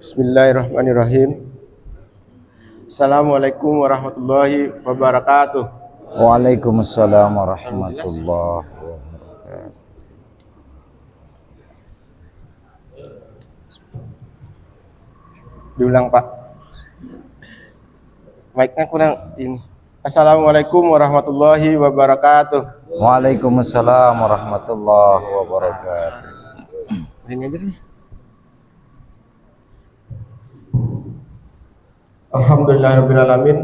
Bismillahirrahmanirrahim. Assalamualaikum warahmatullahi wabarakatuh. Waalaikumsalam warahmatullahi wabarakatuh. Diulang Pak. Mic-nya kurang ini. Assalamualaikum warahmatullahi wabarakatuh. Waalaikumsalam warahmatullahi wabarakatuh. Ini aja nih. Alhamdulillahirrahmanirrahim.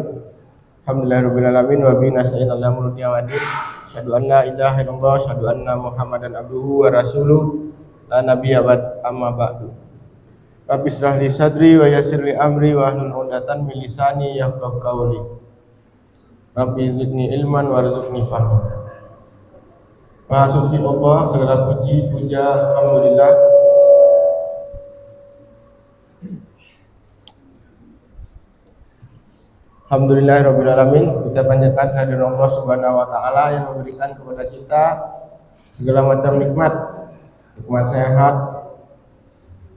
Alhamdulillahirrahmanirrahim. Wa bihi nasta'in ala umuri dunya waddin. Asyhadu an la ilaha illallah, asyhadu anna Muhammadan abduhu wa rasuluh. La nabiyya ba'd, amma ba'du. Rabbi shrah li sadri wa yassir li amri wa hlul 'uqdatam min lisani yafqahu qawli. Rabbi zidni ilman warzuqni fahma. Maha suci Allah, segala puji puja alhamdulillah. Alhamdulillahirabbil alamin. Kita panjatkan kehadiran Allah Subhanahu wa taala yang memberikan kepada kita segala macam nikmat sehat,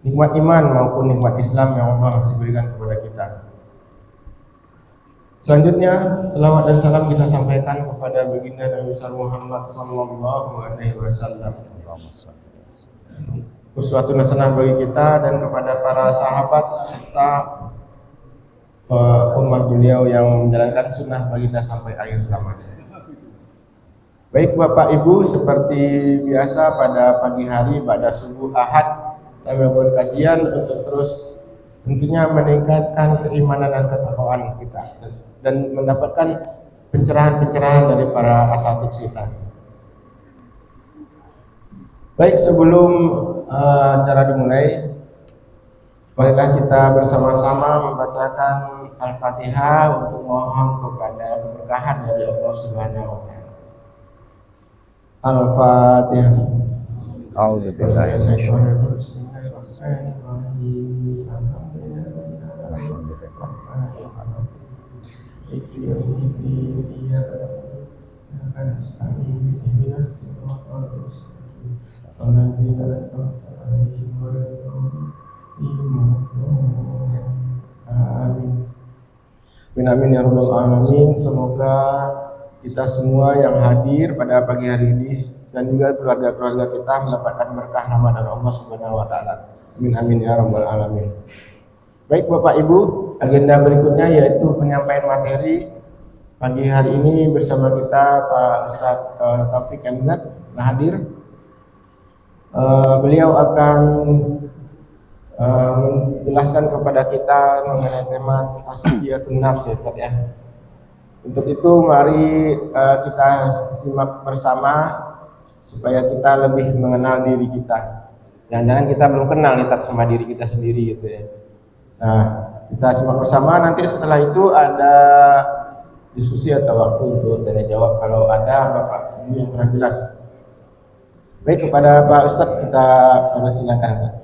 nikmat iman maupun nikmat Islam yang Allah masih berikan kepada kita. Selanjutnya, selawat dan salam kita sampaikan kepada baginda Nabi Muhammad sallallahu alaihi wasallam. Uswatun hasanah bagi kita dan kepada para sahabat serta umat beliau yang menjalankan sunnah baginda sampai akhir zaman. Baik Bapak Ibu, seperti biasa pada pagi hari pada subuh Ahad kita melakukan kajian untuk terus tentunya meningkatkan keimanan dan ketakwaan kita dan mendapatkan pencerahan-pencerahan dari para asatidz kita. Baik, sebelum acara dimulai, marilah kita bersama-sama membacakan Al-Fatihah untuk mohon kepada keberkahan dari Allah Subhanahu wa taala. Al-Fatihah. A'udzu billahi minasyaitonir Amin ya rabbal alamin. Semoga kita semua yang hadir pada pagi hari ini dan juga keluarga-keluarga kita mendapatkan berkah Ramadan Allah Subhanahu wa taala. Amin ya rabbal alamin. Baik Bapak Ibu, agenda berikutnya yaitu penyampaian materi pagi hari ini bersama kita Pak Ustaz Taufik MZ hadir. Beliau akan menjelaskan kepada kita mengenai tema tasfiyatun nafs ya. Untuk itu mari kita simak bersama supaya kita lebih mengenal diri kita. Jangan-jangan kita belum kenal nih sama diri kita sendiri gitu ya. Nah, kita simak bersama, nanti setelah itu ada diskusi atau waktu untuk tanya jawab kalau ada Bapak Ibu yang kurang jelas. Baik, kepada Pak Ustadz kita persilakan Pak.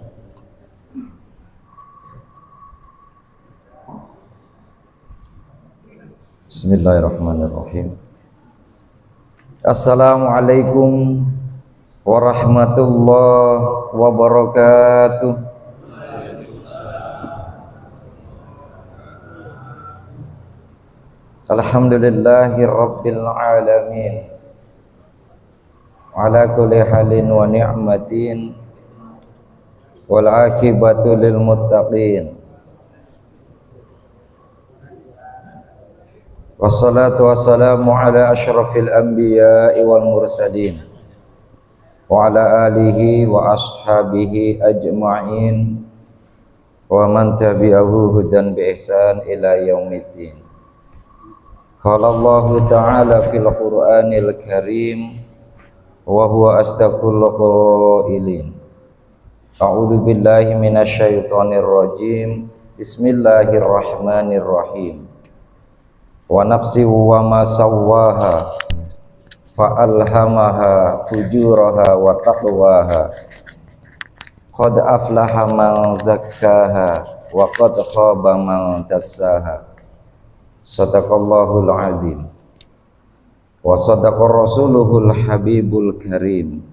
Bismillahirrahmanirrahim. Assalamualaikum warahmatullahi wabarakatuh. Alhamdulillahi rabbil alamin. Ala kulli halin wa ni'matin wal akibatu lil muttaqin. Wassalatu wassalamu ala asyrafil anbiya'i wal mursalin wa ala alihi wa ashabihi ajma'in wa man tabi'ahu hudan bi ihsan ila yaumiddin. Qala Allah ta'ala fil Qur'anil Karim wa huwa asdaqul qailin. A'udzu billahi minasyaitonir rajim. Bismillahirrahmanirrahim. Wa nafsi wa ma sawwaha fa alhamaha fujuraha wa taqwaha qad aflaha man zakkaha wa qad khaba man dassaha. Sadaqallahul azim wa sadaqa rasuluhul habibul karim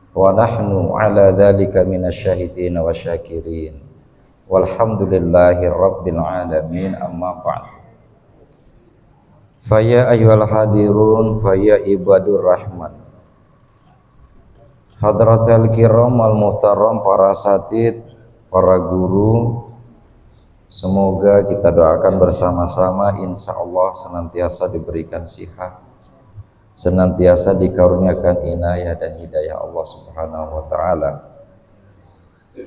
wa nahnu ala dzalika minasyahidin wa syakirin. walhamdulillahi rabbil alamin, amma ba'd. Faya ayyuhal hadirun, faya ibadur rahman, hadratal kiram al muhtaram, para satid, para guru, semoga kita doakan bersama-sama insyaallah senantiasa diberikan sihat, senantiasa dikaruniakan inayah dan hidayah Allah Subhanahu wa taala.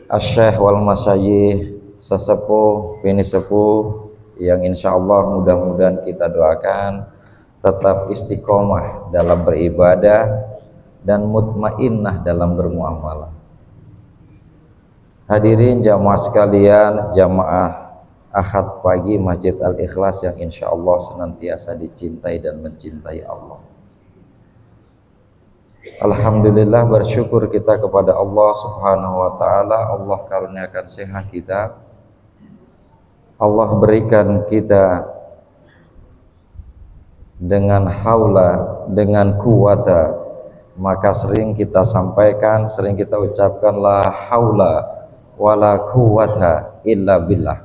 Asy-Syaikh wal masyayikh, sesepuh, bini sepuh yang insyaallah mudah-mudahan kita doakan tetap istiqomah dalam beribadah dan mutmainnah dalam bermuamalah. Hadirin jamaah sekalian, jamaah Ahad pagi Masjid Al-Ikhlas yang insyaallah senantiasa dicintai dan mencintai Allah. Alhamdulillah, bersyukur kita kepada Allah Subhanahu wa taala. Allah karuniakan sehat kita, Allah berikan kita dengan haula, dengan kuwata. Maka sering kita sampaikan, sering kita ucapkan la haula wala quwata illa billah.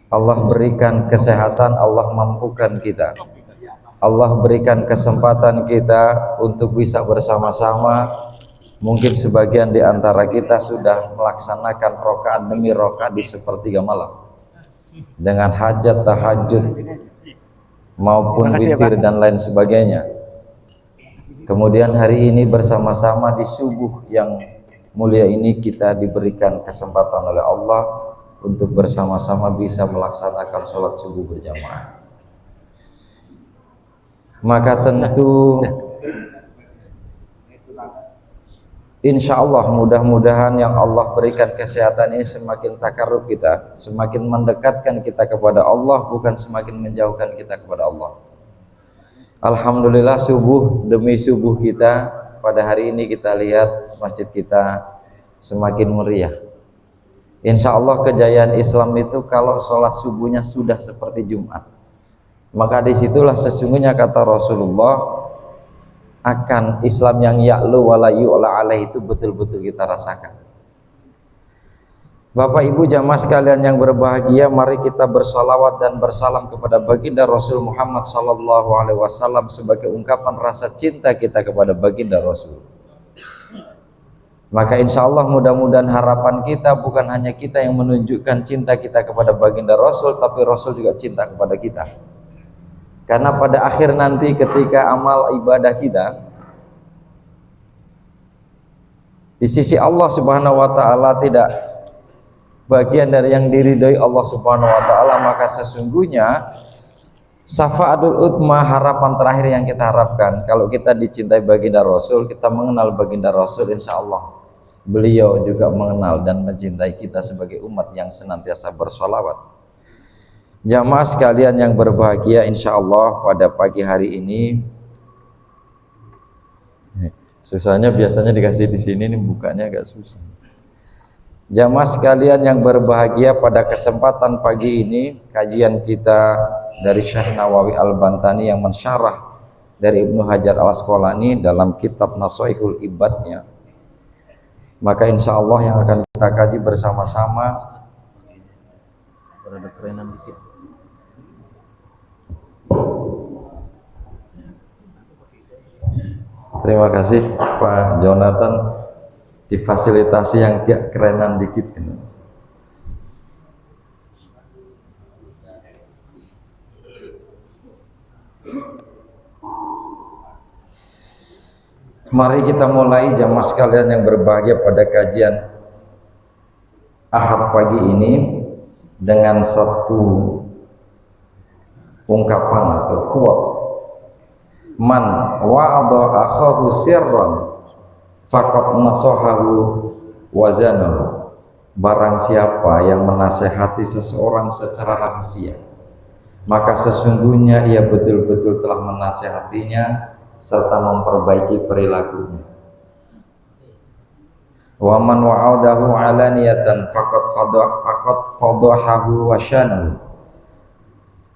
Allah berikan kesehatan, Allah mampukan kita, Allah berikan kesempatan kita untuk bisa bersama-sama. Mungkin sebagian di antara kita sudah melaksanakan rakaat demi rakaat di sepertiga malam dengan hajat, tahajud maupun witir dan lain sebagainya. Kemudian hari ini bersama-sama di subuh yang mulia ini kita diberikan kesempatan oleh Allah untuk bersama-sama bisa melaksanakan sholat subuh berjamaah. Maka tentu insya Allah mudah-mudahan yang Allah berikan kesehatan ini semakin takarrub kita, semakin mendekatkan kita kepada Allah, bukan semakin menjauhkan kita kepada Allah. Alhamdulillah, subuh demi subuh kita pada hari ini kita lihat masjid kita semakin meriah. Insya Allah kejayaan Islam itu kalau sholat subuhnya sudah seperti Jumat, maka disitulah sesungguhnya kata Rasulullah akan Islam yang ya'lu wa la yu'la alaih itu betul-betul kita rasakan. Bapak Ibu jamaah sekalian yang berbahagia, mari kita bersalawat dan bersalam kepada baginda Rasul Muhammad sallallahu alaihi wasallam sebagai ungkapan rasa cinta kita kepada baginda Rasul. Maka insya Allah mudah-mudahan harapan kita bukan hanya kita yang menunjukkan cinta kita kepada baginda Rasul, tapi Rasul juga cinta kepada kita. Karena pada akhir nanti ketika amal ibadah kita di sisi Allah Subhanahu wa taala tidak bagian dari yang diridhoi Allah Subhanahu wa taala, maka sesungguhnya syafaatul utma, harapan terakhir yang kita harapkan kalau kita dicintai baginda Rasul, kita mengenal baginda Rasul, insya Allah beliau juga mengenal dan mencintai kita sebagai umat yang senantiasa bersolawat. Jamaah sekalian yang berbahagia, insya Allah pada pagi hari ini, susahnya biasanya dikasih di sini, ini bukanya agak susah. Jamaah sekalian yang berbahagia, pada kesempatan pagi ini kajian kita dari Syekh Nawawi Al-Bantani yang mensyarah dari Ibnu Hajar Al-Asqalani dalam kitab Nasaihul Ibadnya. Maka insya Allah yang akan kita kaji bersama-sama, ada kerenan dikit. terima kasih Pak Jonathan, difasilitasi yang gak kerenan dikit ini. Mari kita mulai jamaah sekalian yang berbahagia pada kajian Ahad pagi ini dengan satu ungkapan atau quote. Man wa'adha akhahu sirran faqad nasahahu wazanahu. Barang siapa yang menasehati seseorang secara rahasia, maka sesungguhnya ia betul-betul telah menasehatinya serta memperbaiki perilakunya. Wa man wa'adahu alaniyatan faqad fadahahu wa syanahu.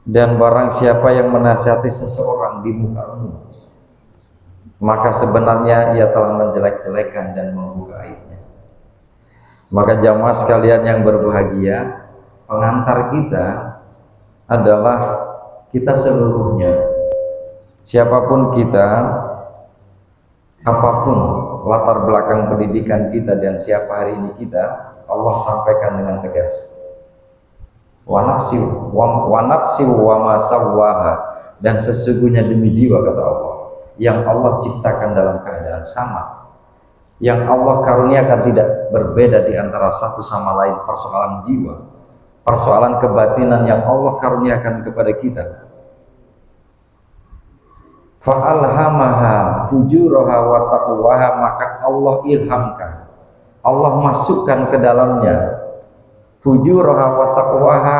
Dan barang siapa yang menasihati seseorang di muka umum, maka sebenarnya ia telah menjelek-jelekan dan membuka aibnya. Maka jamaah sekalian yang berbahagia, pengantar kita adalah kita seluruhnya. Siapapun kita, apapun latar belakang pendidikan kita dan siapa hari ini kita, Allah sampaikan dengan tegas. Wa nafsi wa ma sawwaha, dan sesungguhnya demi jiwa, kata Allah, yang Allah ciptakan dalam keadaan sama, yang Allah karuniakan tidak berbeda di antara satu sama lain. Persoalan jiwa, persoalan kebatinan yang Allah karuniakan kepada kita. Fa'alhamaha fujuraha wa taqwaha, maka Allah ilhamkan, Allah masukkan ke dalamnya fujuraha wa taqwaha,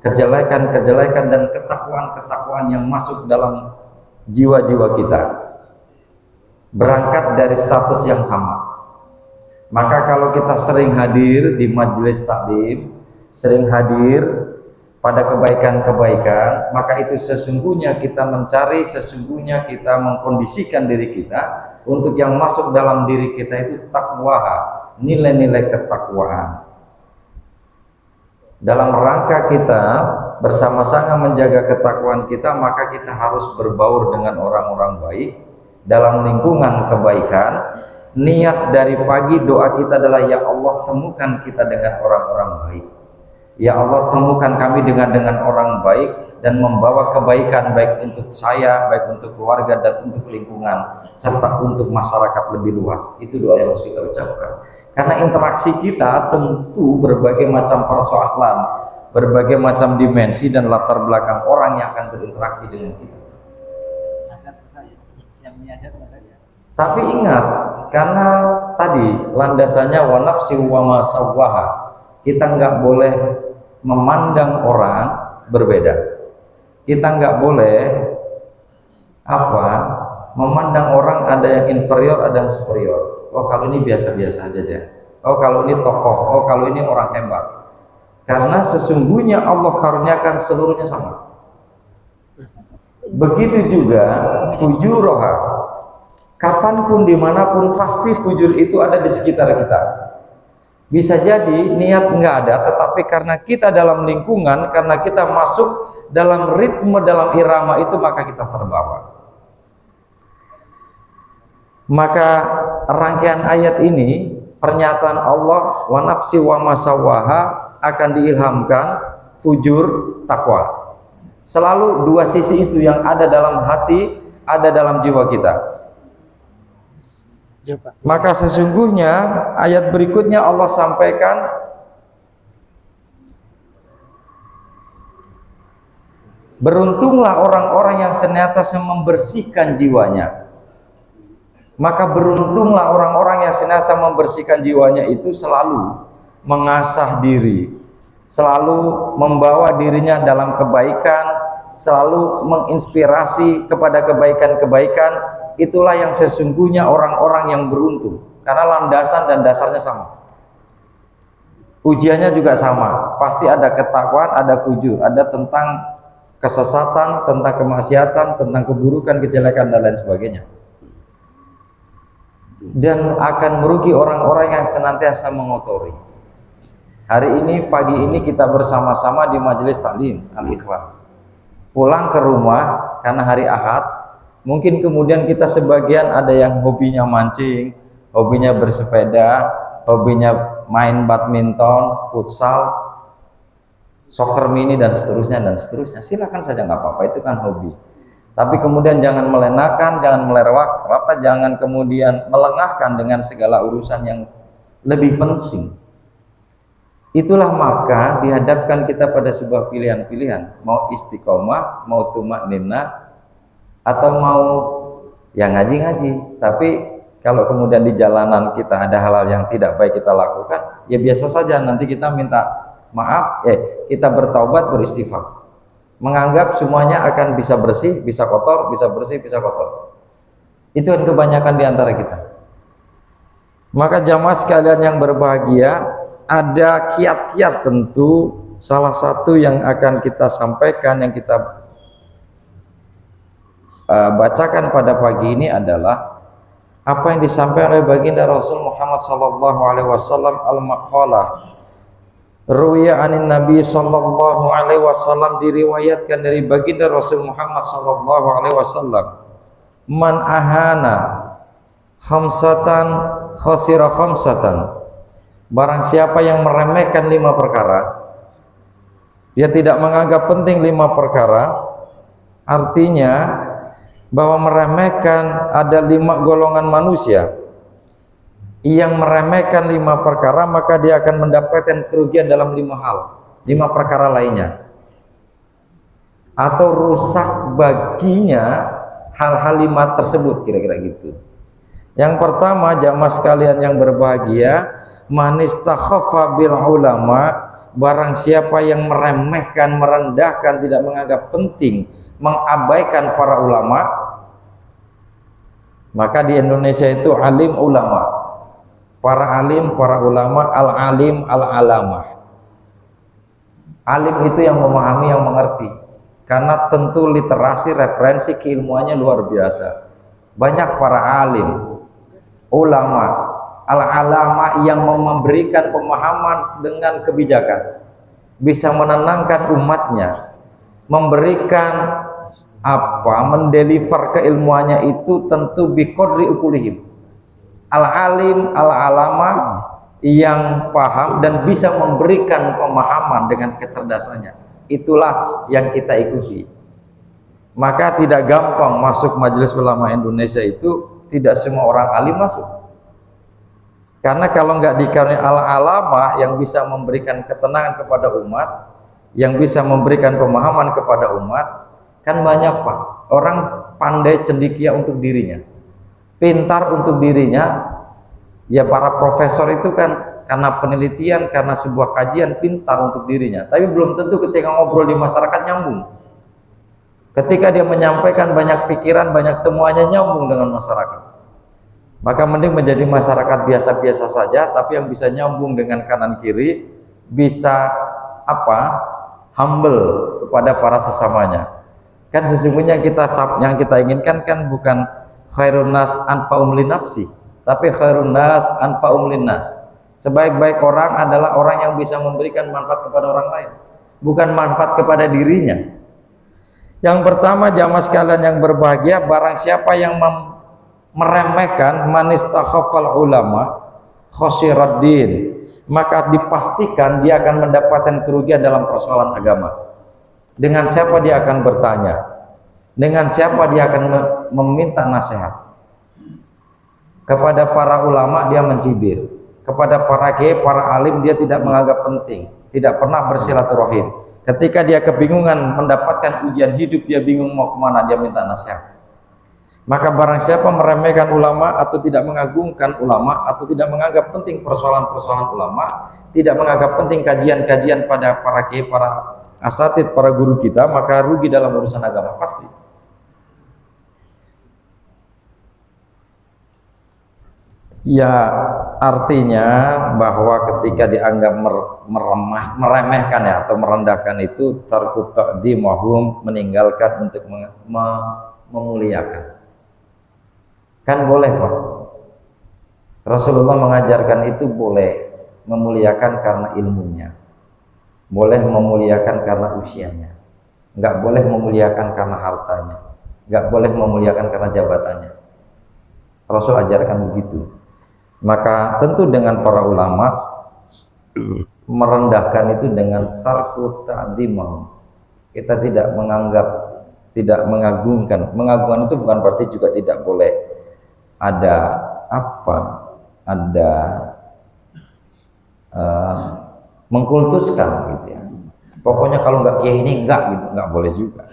kejelekan-kejelekan dan ketakwaan-ketakwaan yang masuk dalam jiwa-jiwa kita, berangkat dari status yang sama. Maka kalau kita sering hadir di majelis taklim, sering hadir pada kebaikan-kebaikan, maka itu sesungguhnya kita mencari, sesungguhnya kita mengkondisikan diri kita untuk yang masuk dalam diri kita itu takwaha, nilai-nilai ketakwaan. Dalam rangka kita bersama-sama menjaga ketakwaan kita, maka kita harus berbaur dengan orang-orang baik dalam lingkungan kebaikan. Niat dari pagi doa kita adalah, ya Allah, temukan kita dengan orang-orang baik. Ya Allah, temukan kami dengan orang baik dan membawa kebaikan baik untuk saya, baik untuk keluarga dan untuk lingkungan serta untuk masyarakat lebih luas. Itu doa yang harus kita ucapkan. Karena interaksi kita tentu berbagai macam persoalan, berbagai macam dimensi dan latar belakang orang yang akan berinteraksi dengan kita. Tapi ingat, karena tadi landasannya wa nafsi wa ma sawwaha, kita nggak boleh memandang orang berbeda. Kita nggak boleh memandang orang ada yang inferior, ada yang superior. Oh, kalau ini biasa-biasa aja. Oh, kalau ini tokoh. Oh, kalau ini orang hebat. Karena sesungguhnya Allah karuniakan seluruhnya sama. Begitu juga fujuroha. Kapanpun, dimanapun, pasti fujur itu ada di sekitar kita. Bisa jadi niat nggak ada, tetapi karena kita dalam lingkungan, karena kita masuk dalam ritme, dalam irama itu, maka kita terbawa. Maka rangkaian ayat ini, pernyataan Allah wa nafsi wa masawaha, akan diilhamkan fujur takwa. Selalu dua sisi itu yang ada dalam hati, ada dalam jiwa kita. Maka sesungguhnya ayat berikutnya Allah sampaikan, beruntunglah orang-orang yang senantiasa membersihkan jiwanya. Maka beruntunglah orang-orang yang senantiasa membersihkan jiwanya, itu selalu mengasah diri, selalu membawa dirinya dalam kebaikan, selalu menginspirasi kepada kebaikan-kebaikan. Itulah yang sesungguhnya orang-orang yang beruntung, karena landasan dan dasarnya sama, ujiannya juga sama. Pasti ada ketakwaan, ada fujur, ada tentang kesesatan, tentang kemaksiatan, tentang keburukan, kejelekan dan lain sebagainya. Dan akan merugi orang-orang yang senantiasa mengotori. Hari ini, pagi ini kita bersama-sama di majelis taklim Al-Ikhlas. Pulang ke rumah karena hari Ahad, mungkin kemudian kita sebagian ada yang hobinya mancing, hobinya bersepeda, hobinya main badminton, futsal, soccer mini dan seterusnya dan seterusnya. Silakan saja, nggak apa-apa, itu kan hobi. Tapi kemudian jangan melenakan, jangan melewat, jangan kemudian melengahkan dengan segala urusan yang lebih penting. Itulah maka dihadapkan kita pada sebuah pilihan-pilihan, mau istiqomah, mau tumakninah, atau mau ya ngaji-ngaji. Tapi kalau kemudian di jalanan kita ada hal-hal yang tidak baik kita lakukan, ya biasa saja, nanti kita minta maaf, kita bertaubat, beristighfar, menganggap semuanya akan bisa bersih, bisa kotor, bisa bersih, bisa kotor. Itu kan kebanyakan di antara kita. Maka jamaah sekalian yang berbahagia, ada kiat-kiat tentu. Salah satu yang akan kita sampaikan, yang kita bacakan pada pagi ini adalah apa yang disampaikan oleh baginda Rasul Muhammad sallallahu alaihi wasallam, al-maqalah ruwiya anin Nabi sallallahu alaihi wasallam, diriwayatkan dari baginda Rasul Muhammad sallallahu alaihi wasallam, man ahana khamsatan khasira khamsatan, barang siapa yang meremehkan 5 perkara, dia tidak menganggap penting 5 perkara, artinya bahwa meremehkan ada 5 golongan manusia yang meremehkan 5 perkara, maka dia akan mendapatkan kerugian dalam 5 hal, 5 perkara lainnya, atau rusak baginya hal-hal 5 tersebut, kira-kira gitu. Yang pertama, jamaah sekalian yang berbahagia, man istakhaffa bil ulama, barang siapa yang meremehkan, merendahkan, tidak menganggap penting, mengabaikan para ulama, maka di Indonesia itu alim ulama, para alim, para ulama, al-alim, al-alamah. Alim itu yang memahami, yang mengerti, karena tentu literasi, referensi keilmuannya luar biasa. Banyak para alim, ulama, al-alamah yang memberikan pemahaman dengan kebijakan, bisa menenangkan umatnya, memberikan mendeliver keilmuannya itu tentu biqadri ukulihim. Al-alim, al-alamah yang paham dan bisa memberikan pemahaman dengan kecerdasannya, itulah yang kita ikuti. Maka tidak gampang masuk Majelis Ulama Indonesia itu, tidak semua orang alim masuk. Karena kalau nggak dikaruniai al-alamah yang bisa memberikan ketenangan kepada umat, yang bisa memberikan pemahaman kepada umat, kan banyak Pak, orang pandai cendekia untuk dirinya, pintar untuk dirinya. Ya para profesor itu kan karena penelitian, karena sebuah kajian, pintar untuk dirinya, tapi belum tentu ketika ngobrol di masyarakat nyambung. Ketika dia menyampaikan banyak pikiran, banyak temuannya nyambung dengan masyarakat. Maka mending menjadi masyarakat biasa-biasa saja, tapi yang bisa nyambung dengan kanan kiri, bisa humble kepada para sesamanya. Kan sesungguhnya yang kita inginkan kan bukan khairun nas anfa'um linafsi, tapi khairun nas anfa'um linnas. Sebaik-baik orang adalah orang yang bisa memberikan manfaat kepada orang lain, bukan manfaat kepada dirinya. Yang pertama, jamaah sekalian yang berbahagia, barang siapa yang meremehkan man istakhaffal ulama khosiraddin, maka dipastikan dia akan mendapatkan kerugian dalam persoalan agama. Dengan siapa dia akan bertanya, dengan siapa dia akan meminta nasihat. Kepada para ulama dia mencibir, kepada para kiai, para alim dia tidak menganggap penting, tidak pernah bersilaturahim. Ketika dia kebingungan mendapatkan ujian hidup, dia bingung mau kemana, dia minta nasihat. Maka barang siapa meremehkan ulama atau tidak mengagungkan ulama atau tidak menganggap penting persoalan-persoalan ulama, tidak menganggap penting kajian-kajian pada para kiai, para asatid, para guru kita, maka rugi dalam urusan agama pasti. Ya, artinya bahwa ketika dianggap meremehkan ya atau merendahkan itu tarku taqdimahum, meninggalkan untuk memuliakan. Kan boleh Pak, Rasulullah mengajarkan itu boleh memuliakan karena ilmunya, boleh memuliakan karena usianya, nggak boleh memuliakan karena hartanya, nggak boleh memuliakan karena jabatannya. Rasul ajarkan begitu. Maka tentu dengan para ulama merendahkan itu dengan tarku ta'dimah. Kita tidak menganggap, tidak mengagungkan. Mengagungkan itu bukan berarti juga tidak boleh ada mengkultuskan gitu ya. Pokoknya kalau nggak kiai ini enggak gitu, nggak boleh juga.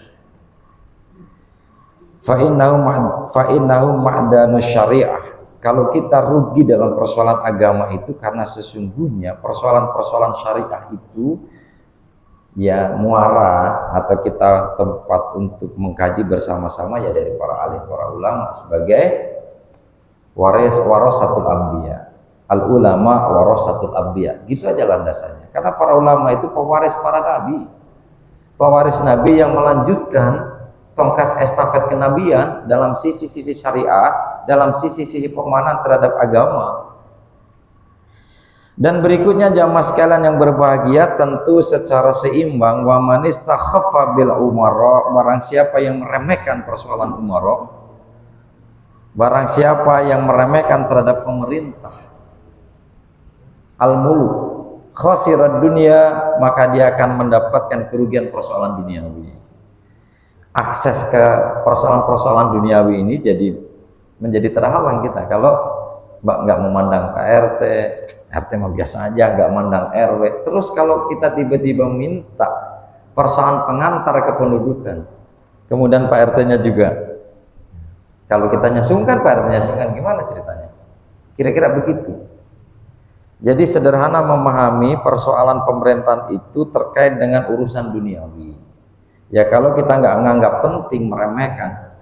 Fa'innahu ma'danu syariah. Kalau kita rugi dalam persoalan agama itu karena sesungguhnya persoalan-persoalan syariah itu ya muara atau kita tempat untuk mengkaji bersama-sama ya dari para alim, para ulama sebagai warasatul anbiya. Al ulama warasatul anbiya. Gitu aja landasannya. Karena para ulama itu pewaris para nabi. Pewaris nabi yang melanjutkan tongkat estafet kenabian dalam sisi-sisi syariah, dalam sisi-sisi pemahaman terhadap agama. Dan berikutnya jamaah sekalian yang berbahagia, tentu secara seimbang, wa man istakhaffa bil umara, barang siapa yang meremehkan persoalan umara, barang siapa yang meremehkan terhadap pemerintah, al-muluk, khasirad dunia, maka dia akan mendapatkan kerugian persoalan duniawi. Akses ke persoalan-persoalan duniawi ini menjadi terhalang kita kalau nggak memandang Pak RT mah biasa aja, nggak memandang RW. Terus kalau kita tiba-tiba minta persoalan pengantar kependudukan, kemudian Pak RT-nya juga, kalau kita nyesungkan, Pak RT-nya nyesungkan, gimana ceritanya? Kira-kira begitu. Jadi sederhana memahami persoalan pemerintahan itu terkait dengan urusan duniawi. Ya kalau kita nggak menganggap penting, meremehkan,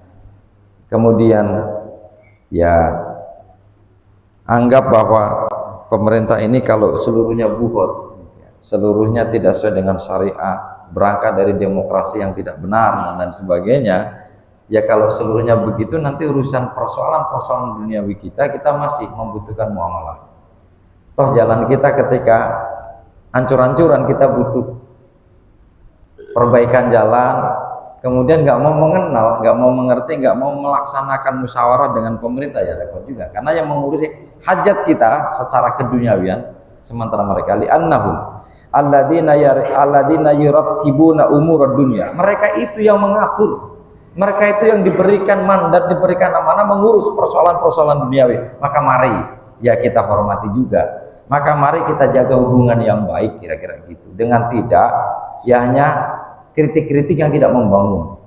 kemudian ya anggap bahwa pemerintah ini kalau seluruhnya buhot, seluruhnya tidak sesuai dengan syariah, berangkat dari demokrasi yang tidak benar dan sebagainya, ya kalau seluruhnya begitu, nanti urusan persoalan-persoalan duniawi kita masih membutuhkan muamalah. Toh jalan kita ketika ancur-ancuran, kita butuh perbaikan jalan, kemudian nggak mau mengenal, nggak mau mengerti, nggak mau melaksanakan musyawarah dengan pemerintah, ya repot juga. Karena yang mengurusi hajat kita secara keduniawian, sementara mereka li'annahum alladzina yurattibuna umurad dunya, mereka itu yang mengatur, mereka itu yang diberikan mandat, diberikan amanah mengurus persoalan-persoalan duniawi. Maka mari ya kita hormati juga, maka mari kita jaga hubungan yang baik, kira-kira gitu, dengan tidak ya hanya kritik-kritik yang tidak membangun.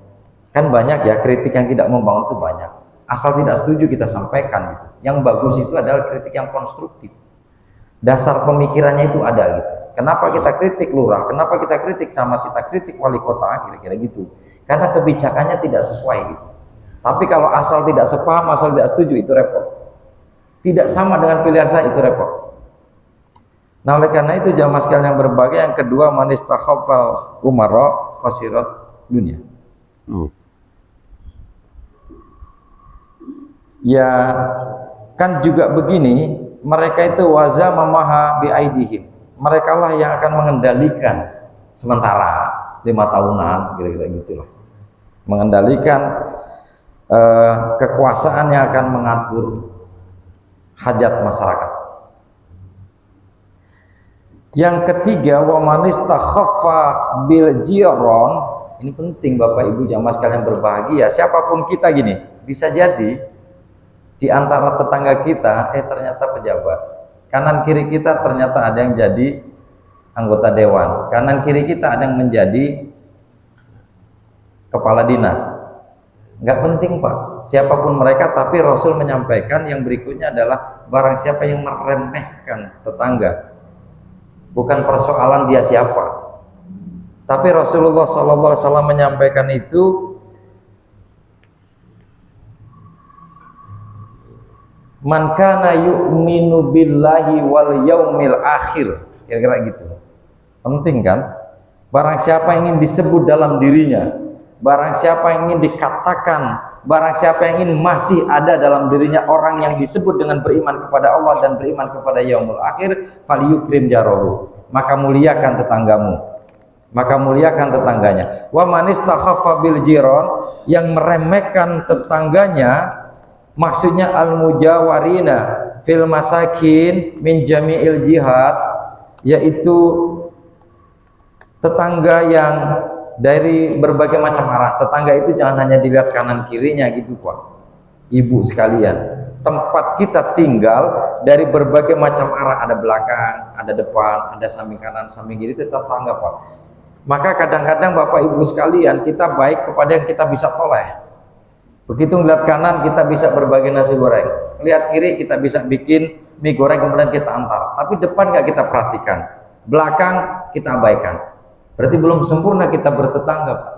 Kan banyak ya kritik yang tidak membangun, itu banyak. Asal tidak setuju kita sampaikan gitu. Yang bagus itu adalah kritik yang konstruktif. Dasar pemikirannya itu ada gitu. Kenapa kita kritik lurah? Kenapa kita kritik camat? Kita kritik wali kota, kira-kira gitu. Karena kebijakannya tidak sesuai gitu. Tapi kalau asal tidak sepaham, asal tidak setuju, itu repot. Tidak sama dengan pilihan saya, itu repot. Nah oleh karena itu jamaah sekalian yang berbahagia, yang kedua, man istakhaffal umara khasirat dunia. Ya kan juga begini, mereka itu waza mamaha bi aidihim, mereka lah yang akan mengendalikan sementara 5 tahunan, kira-kira gitulah, mengendalikan kekuasaan yang akan mengatur hajat masyarakat. Yang ketiga, wa man istakhaffa bil jiran, ini penting Bapak Ibu jamaah sekalian berbahagia, siapapun kita gini, bisa jadi di antara tetangga kita ternyata pejabat, kanan kiri kita ternyata ada yang jadi anggota dewan, kanan kiri kita ada yang menjadi kepala dinas. Nggak penting Pak, siapapun mereka, tapi Rasul menyampaikan yang berikutnya adalah barang siapa yang meremehkan tetangga, bukan persoalan dia siapa, tapi Rasulullah SAW menyampaikan itu, man kana yu'minu billahi wal yaumil akhir, kira-kira gitu. Penting kan? Barang siapa yang ingin disebut dalam dirinya, barang siapa yang ingin dikatakan, barang siapa yang ingin masih ada dalam dirinya orang yang disebut dengan beriman kepada Allah dan beriman kepada yaumul akhir, falyukrim jarahu, maka muliakan tetanggamu, maka muliakan tetangganya. Wa man istakhaffa bil jiran, yang meremehkan tetangganya, maksudnya al-mujawarina fil masakin min jami'il jihad, yaitu tetangga yang dari berbagai macam arah. Tetangga itu jangan hanya dilihat kanan kirinya gitu Pak Ibu sekalian, tempat kita tinggal dari berbagai macam arah, ada belakang, ada depan, ada samping kanan, samping kiri, itu tetangga Pak. Maka kadang-kadang Bapak Ibu sekalian, kita baik kepada yang kita bisa toleh. Begitu ngeliat kanan kita bisa berbagi nasi goreng, lihat kiri kita bisa bikin mie goreng kemudian kita antar, tapi depan nggak kita perhatikan, belakang kita abaikan, berarti belum sempurna kita bertetangga Pak.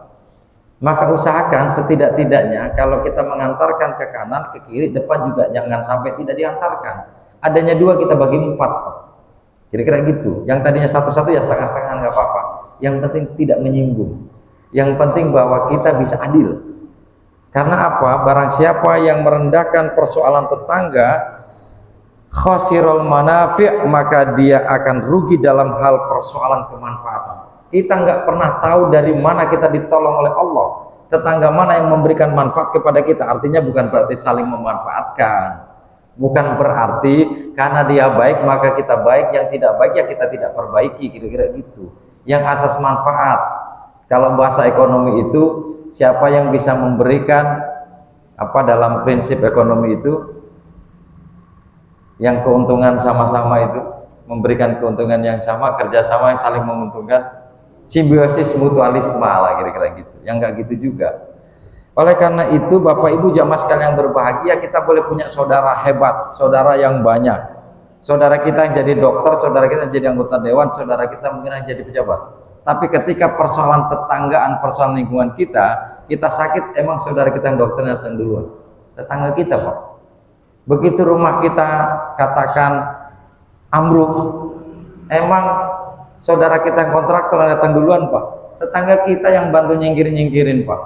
Maka usahakan setidak-tidaknya kalau kita mengantarkan ke kanan, ke kiri, depan juga jangan sampai tidak diantarkan. Adanya 2 kita bagi 4 Pak. Kira-kira gitu. Yang tadinya 1-1 ya setengah-setengah nggak apa-apa. Yang penting tidak menyinggung. Yang penting bahwa kita bisa adil. Karena apa? Barang siapa yang merendahkan persoalan tetangga, khasirul manafi', maka dia akan rugi dalam hal persoalan kemanfaatan. Kita nggak pernah tahu dari mana kita ditolong oleh Allah, tetangga mana yang memberikan manfaat kepada kita. Artinya bukan berarti saling memanfaatkan, bukan berarti karena dia baik maka kita baik, yang tidak baik ya kita tidak perbaiki, kira-kira gitu. Yang asas manfaat, kalau bahasa ekonomi itu siapa yang bisa memberikan apa dalam prinsip ekonomi itu, yang keuntungan sama-sama itu, memberikan keuntungan yang sama, kerjasama yang saling menguntungkan, simbiosis mutualisme lah, kira-kira gitu. Yang enggak gitu juga. Oleh karena itu Bapak Ibu jamaah sekalian yang berbahagia, kita boleh punya saudara hebat, saudara yang banyak. Saudara kita yang jadi dokter, saudara kita yang jadi anggota dewan, saudara kita mungkin yang jadi pejabat. Tapi ketika persoalan tetanggaan, persoalan lingkungan kita sakit, emang saudara kita yang dokter datang duluan. Tetangga kita, Pak. Begitu rumah kita katakan ambruk, emang saudara kita yang kontraktor datang duluan, Pak. Tetangga kita yang bantu nyingkirin, Pak.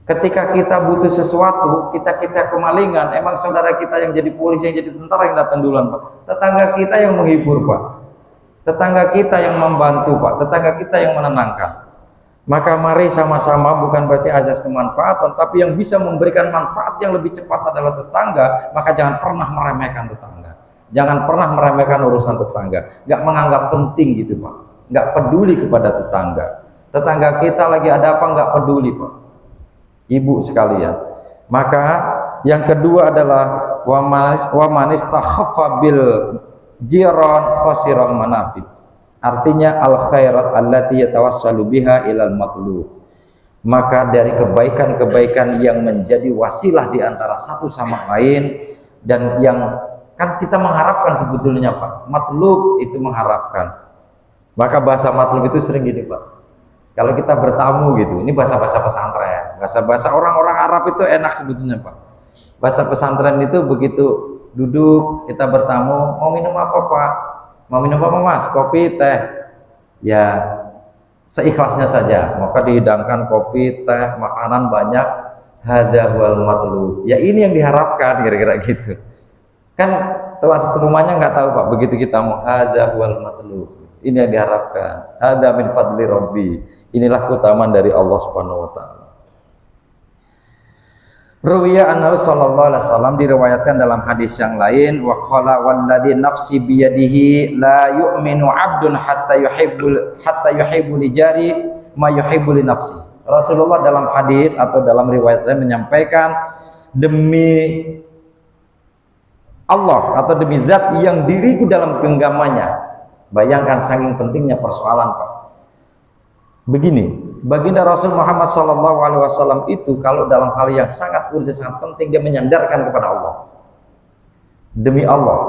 Ketika kita butuh sesuatu, kita kemalingan, emang saudara kita yang jadi polisi, yang jadi tentara yang datang duluan, Pak. Tetangga kita yang menghibur, Pak. Tetangga kita yang membantu, Pak. Tetangga kita yang menenangkan. Maka mari sama-sama, bukan berarti azas kemanfaatan, tapi yang bisa memberikan manfaat yang lebih cepat adalah tetangga. Maka jangan pernah meremehkan tetangga. Jangan pernah meremehkan urusan tetangga. Nggak menganggap penting gitu, Pak. Nggak peduli kepada tetangga. Tetangga kita lagi ada apa, nggak peduli, Pak. Ibu sekalian. Maka yang kedua adalah wa manis takhaffa bil jiran khasiral manafi. Artinya al khairat allati yatawassalu biha ilal matlub. Maka dari kebaikan-kebaikan yang menjadi wasilah di antara satu sama lain, dan yang kan kita mengharapkan sebetulnya, Pak. Matlub itu mengharapkan. Maka bahasa matlub itu sering gini, Pak. Kalau kita bertamu gitu, ini bahasa-bahasa pesantren, bahasa-bahasa orang-orang Arab itu enak sebetulnya, Pak. Bahasa pesantren itu begitu duduk, kita bertamu, mau minum apa, Pak? Mau minum apa, Mas? Kopi, teh? Ya, seikhlasnya saja. Maka dihidangkan kopi, teh, makanan banyak. Hadza wal matlub. Ya ini yang diharapkan, kira-kira gitu. Kan tuan rumahnya nggak tahu, Pak. Begitu kita mau hadza wal matlub. Ini yang diharapkan. Hadza min fadli rabbi. Inilah keutamaan dari Allah Subhanahu wa taala. Ruwiya annahu sallallahu alaihi wasallam, diriwayatkan dalam hadis yang lain, wa qala walladzi nafsi biyadihi la yu'minu 'abdun hatta yuhibbu li jari ma yuhibbu li nafsi. Rasulullah dalam hadis atau dalam riwayat lain menyampaikan, demi Allah atau demi zat yang diriku dalam genggamannya. Bayangkan saking pentingnya persoalan, Pak. Begini, baginda Rasul Muhammad SAW itu kalau dalam hal yang sangat urgent, sangat penting, dia menyandarkan kepada Allah. Demi Allah,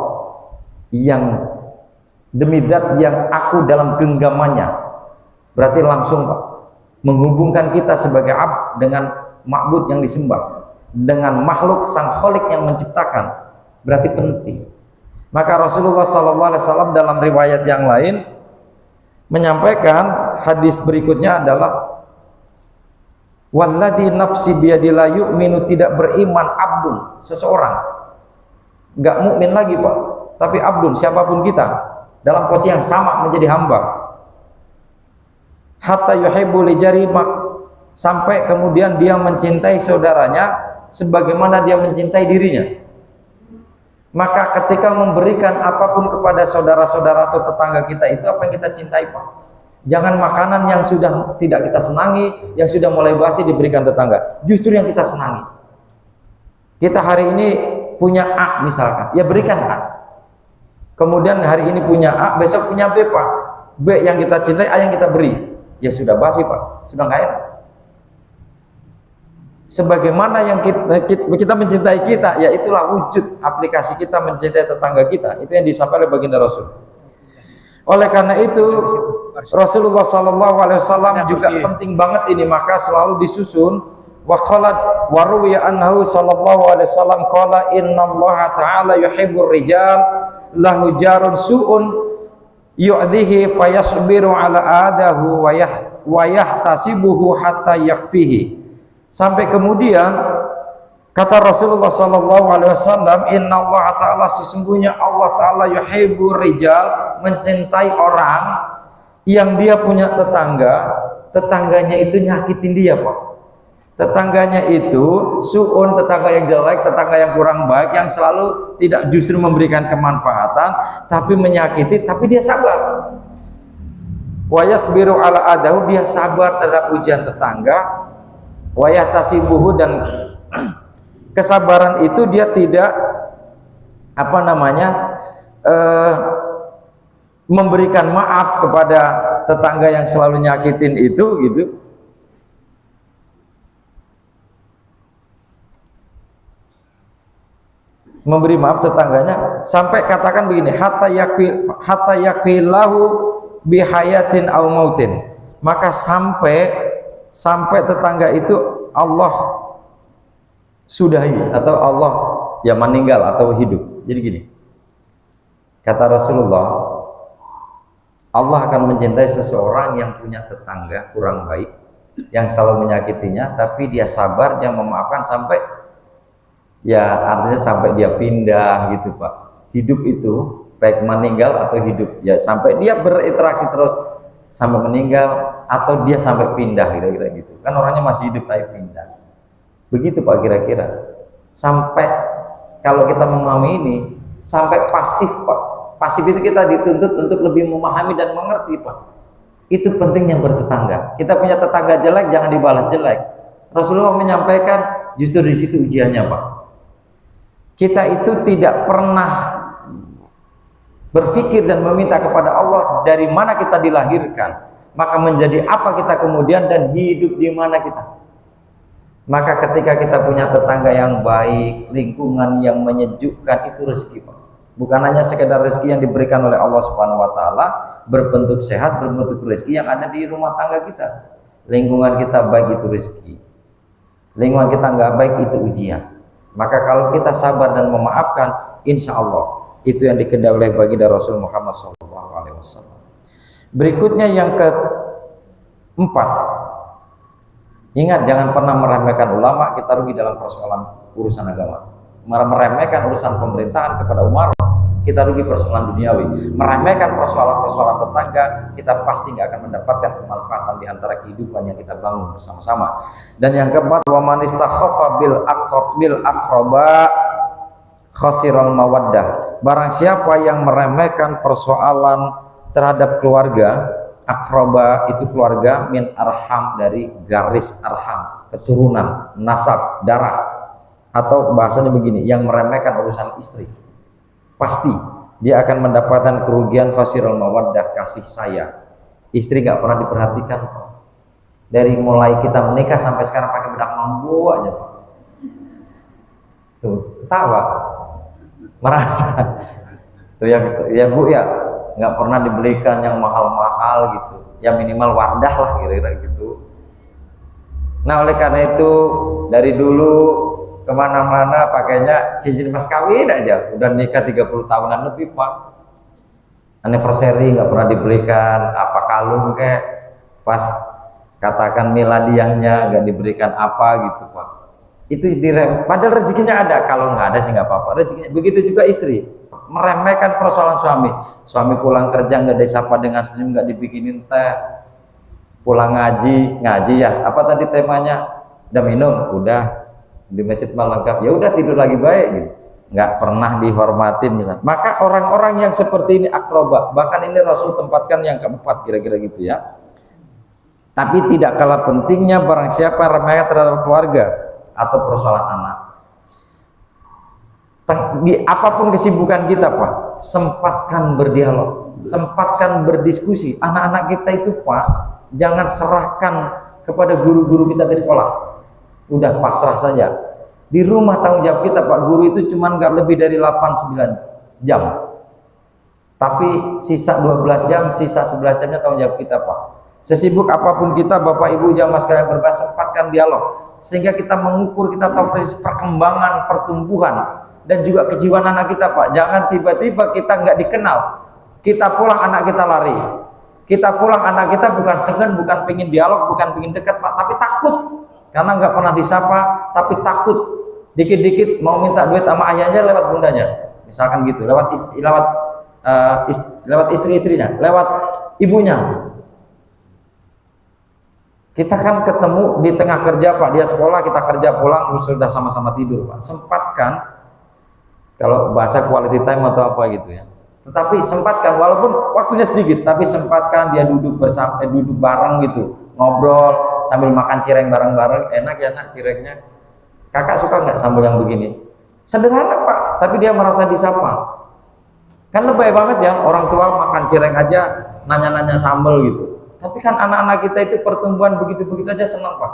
demi zat yang aku dalam genggamannya. Berarti langsung, Pak, menghubungkan kita sebagai abd dengan ma'bud yang disembah, dengan makhluk sang kholik yang menciptakan. Berarti penting. Maka Rasulullah SAW dalam riwayat yang lain menyampaikan, hadis berikutnya adalah walladzi nafsi biyadillah yu'minu, tidak beriman abdun, seseorang enggak mukmin lagi, Pak, tapi abdun, siapapun kita dalam posisi yang sama menjadi hamba, hatta yuhibbu li jari, sampai kemudian dia mencintai saudaranya sebagaimana dia mencintai dirinya. Maka ketika memberikan apapun kepada saudara-saudara atau tetangga kita, itu apa yang kita cintai, Pak. Jangan makanan yang sudah tidak kita senangi, yang sudah mulai basi diberikan tetangga. Justru yang kita senangi. Kita hari ini punya A misalkan, ya berikan A. Kemudian hari ini punya A, besok punya B, Pak. B yang kita cintai, A yang kita beri. Ya sudah basi, Pak. Sudah nggak enak. Sebagaimana yang kita mencintai kita, ya itulah wujud aplikasi kita mencintai tetangga kita. Itu yang disampaikan oleh baginda Rasul. Oleh karena itu Rasulullah SAW juga penting banget ini, maka selalu disusun. Wa qala wa ruwiya annahu sallallahu alaihi wasallam qala innallaha ta'ala yuhibbur rijal lahu jarun su'un yu'dhihi fayasbiru ala adahu wa yahtasibuhu hatta yakfihi. Sampai kemudian kata Rasulullah sallallahu alaihi wasallam, "Inna Allah Ta'ala, sesungguhnya Allah Ta'ala yuhibbur rijal, mencintai orang yang dia punya tetangganya itu nyakitin dia, Pak. Tetangganya itu su'un, tetangga yang jelek, tetangga yang kurang baik, yang selalu tidak justru memberikan kemanfaatan, tapi menyakiti, tapi dia sabar. Wa yasbiru ala adahu, dia sabar terhadap ujian tetangga. Wa yahtasibuhu, dan kesabaran itu dia tidak memberikan maaf kepada tetangga yang selalu nyakitin itu gitu. Memberi maaf tetangganya, sampai katakan begini, hatta yakfilahu bihayatin au mautin, maka sampai tetangga itu Allah sudahi, atau Allah ya meninggal atau hidup. Jadi gini, kata Rasulullah, Allah akan mencintai seseorang yang punya tetangga kurang baik, yang selalu menyakitinya, tapi dia sabar, dia memaafkan sampai, ya artinya sampai dia pindah gitu, Pak. Hidup itu baik meninggal atau hidup, ya sampai dia berinteraksi terus sampai meninggal, atau dia sampai pindah, kira-kira gitu. Kan orangnya masih hidup tapi pindah. Begitu, Pak, kira-kira. Sampai kalau kita memahami ini, sampai pasif, Pak. Pasif itu kita dituntut untuk lebih memahami dan mengerti, Pak. Itu pentingnya bertetangga. Kita punya tetangga jelek, jangan dibalas jelek. Rasulullah menyampaikan justru di situ ujiannya, Pak. Kita itu tidak pernah berpikir dan meminta kepada Allah dari mana kita dilahirkan, maka menjadi apa kita kemudian, dan hidup di mana kita. Maka ketika kita punya tetangga yang baik, lingkungan yang menyejukkan, itu rezeki, Pak. Bukan hanya sekedar rezeki yang diberikan oleh Allah Subhanahu wa taala berbentuk sehat, berbentuk rezeki yang ada di rumah tangga kita. Lingkungan kita baik, itu rezeki. Lingkungan kita nggak baik, itu ujian. Maka kalau kita sabar dan memaafkan, insya Allah itu yang dikehendaki oleh baginda Rasul Muhammad SAW. Berikutnya yang keempat, ingat, jangan pernah meremehkan ulama. Kita rugi dalam persoalan urusan agama. Meremehkan urusan pemerintahan kepada umar, kita rugi persoalan duniawi. Meremehkan persoalan-persoalan tetangga, kita pasti nggak akan mendapatkan kemanfaatan di antara kehidupan yang kita bangun bersama-sama. Dan yang keempat, wa man istakhaffa bil aqraba khasiral mawaddah. Barang siapa yang meremehkan persoalan terhadap keluarga, aqraba itu keluarga, min arham dari garis arham, keturunan, nasab, darah. Atau bahasanya begini, yang meremehkan urusan istri, pasti dia akan mendapatkan kerugian khasirul mawaddah, kasih sayang. Istri nggak pernah diperhatikan, Pak. Dari mulai kita menikah sampai sekarang pakai bedak mambu aja, Pak. Tuh, ketawa, merasa. Tuh ya Bu ya, nggak pernah dibelikan yang mahal-mahal gitu. Ya minimal Wardah lah, kira-kira gitu. Nah, oleh karena itu dari dulu kemana-mana pakainya cincin mas kawin aja, udah nikah 30 tahunan lebih, Pak. Anniversary nggak pernah diberikan apa kalung, kayak pas katakan miladiahnya nggak diberikan apa gitu, Pak. Itu padahal rezekinya ada. Kalau nggak ada sih nggak apa-apa rezekinya. Begitu juga istri, meremehkan persoalan suami pulang kerja nggak disapa dengan senyum, nggak dibikinin teh, pulang ngaji ya, apa tadi temanya, udah minum, udah di masjid malah lengkap, ya udah tidur lagi baik gitu. Nggak pernah dihormatin misalnya. Maka orang-orang yang seperti ini akroba, bahkan ini Rasul tempatkan yang keempat, kira-kira gitu ya. Tapi tidak kalah pentingnya barang siapa remeh terhadap keluarga atau persoalan anak. Di apapun kesibukan kita, Pak, sempatkan berdialog, sempatkan berdiskusi. Anak-anak kita itu, Pak, jangan serahkan kepada guru-guru kita di sekolah. Udah pasrah saja. Di rumah tanggung jawab kita, Pak, guru itu cuma nggak lebih dari 8-9 jam. Tapi sisa 12 jam, sisa 11 jamnya tanggung jawab kita, Pak. Sesibuk apapun kita, Bapak Ibu jamaah sekalian berbahasa, sempatkan dialog sehingga kita mengukur, kita tahu persis perkembangan, pertumbuhan dan juga kejiwaan anak kita, Pak. Jangan tiba-tiba kita nggak dikenal, kita pulang anak kita lari. Kita pulang anak kita bukan segan, bukan pengen dialog, bukan pengen dekat, Pak, tapi takut. karena nggak pernah disapa, tapi takut dikit-dikit mau minta duit sama ayahnya lewat bundanya, misalkan gitu, lewat istri-istrinya, lewat ibunya. Kita kan ketemu di tengah kerja Pak, dia sekolah, kita kerja pulang, sudah sama-sama tidur Pak. Sempatkan, kalau bahasa quality time atau apa gitu ya. Tetapi sempatkan, walaupun waktunya sedikit, tapi sempatkan dia duduk bersama, duduk bareng gitu, ngobrol sambil makan cireng bareng-bareng. Enak ya nak cirengnya. Kakak suka nggak sambal yang begini? Sederhana Pak, tapi dia merasa disapa. Kan lebay banget ya, orang tua makan cireng aja nanya-nanya sambal gitu. Tapi kan anak-anak kita itu pertumbuhan begitu-begitu aja senang Pak.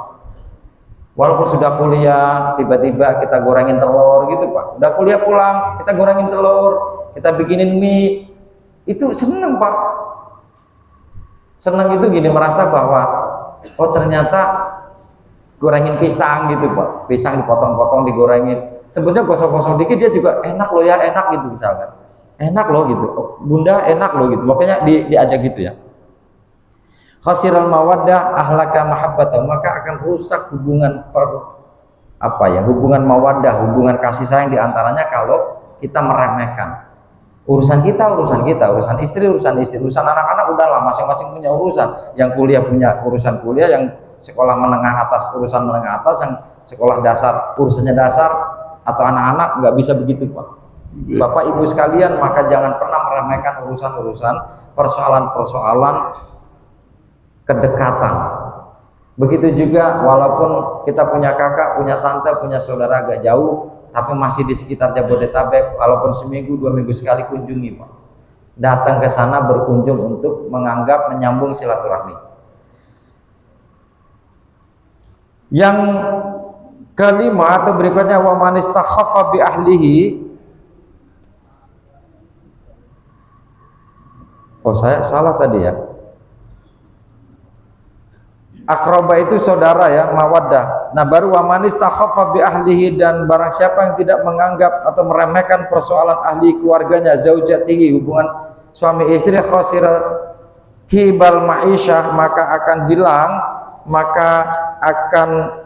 Walaupun sudah kuliah, tiba-tiba kita gorengin telur gitu Pak. Udah kuliah pulang, kita gorengin telur, kita bikinin mie, itu senang Pak. Senang itu gini, merasa bahwa oh ternyata gorengin pisang gitu Pak. Pisang dipotong-potong, digorengin. Sebetulnya gosong-gosong dikit dia juga enak loh ya, enak gitu misalkan. Enak loh gitu, oh, bunda enak loh gitu. Makanya diajak gitu ya. Khasiral mawaddah ahlaka mahabbata, maka akan rusak hubungan hubungan mawaddah, hubungan kasih sayang diantaranya kalau kita meremehkan urusan kita, urusan istri, urusan anak-anak udahlah masing-masing punya urusan, yang kuliah punya urusan kuliah, yang sekolah menengah atas urusan menengah atas, yang sekolah dasar urusannya dasar, atau anak-anak nggak bisa begitu Pak. Bapak Ibu sekalian, maka jangan pernah meremehkan urusan-urusan persoalan-persoalan kedekatan. Begitu juga walaupun kita punya kakak, punya tante, punya saudara agak jauh, tapi masih di sekitar Jabodetabek, walaupun seminggu 2 minggu sekali kunjungi Pak. Datang ke sana berkunjung untuk menyambung silaturahmi. Yang kelima atau berikutnya, wa man istakhaffa bi ahlihi. Oh saya salah tadi ya. Akroba itu saudara ya, mawaddah. Nah baru wa man istakhaffa bi ahlihi, dan barang siapa yang tidak menganggap atau meremehkan persoalan ahli keluarganya, zaujatihi, hubungan suami istri, khasiratibal ma'isyah, maka akan hilang, maka akan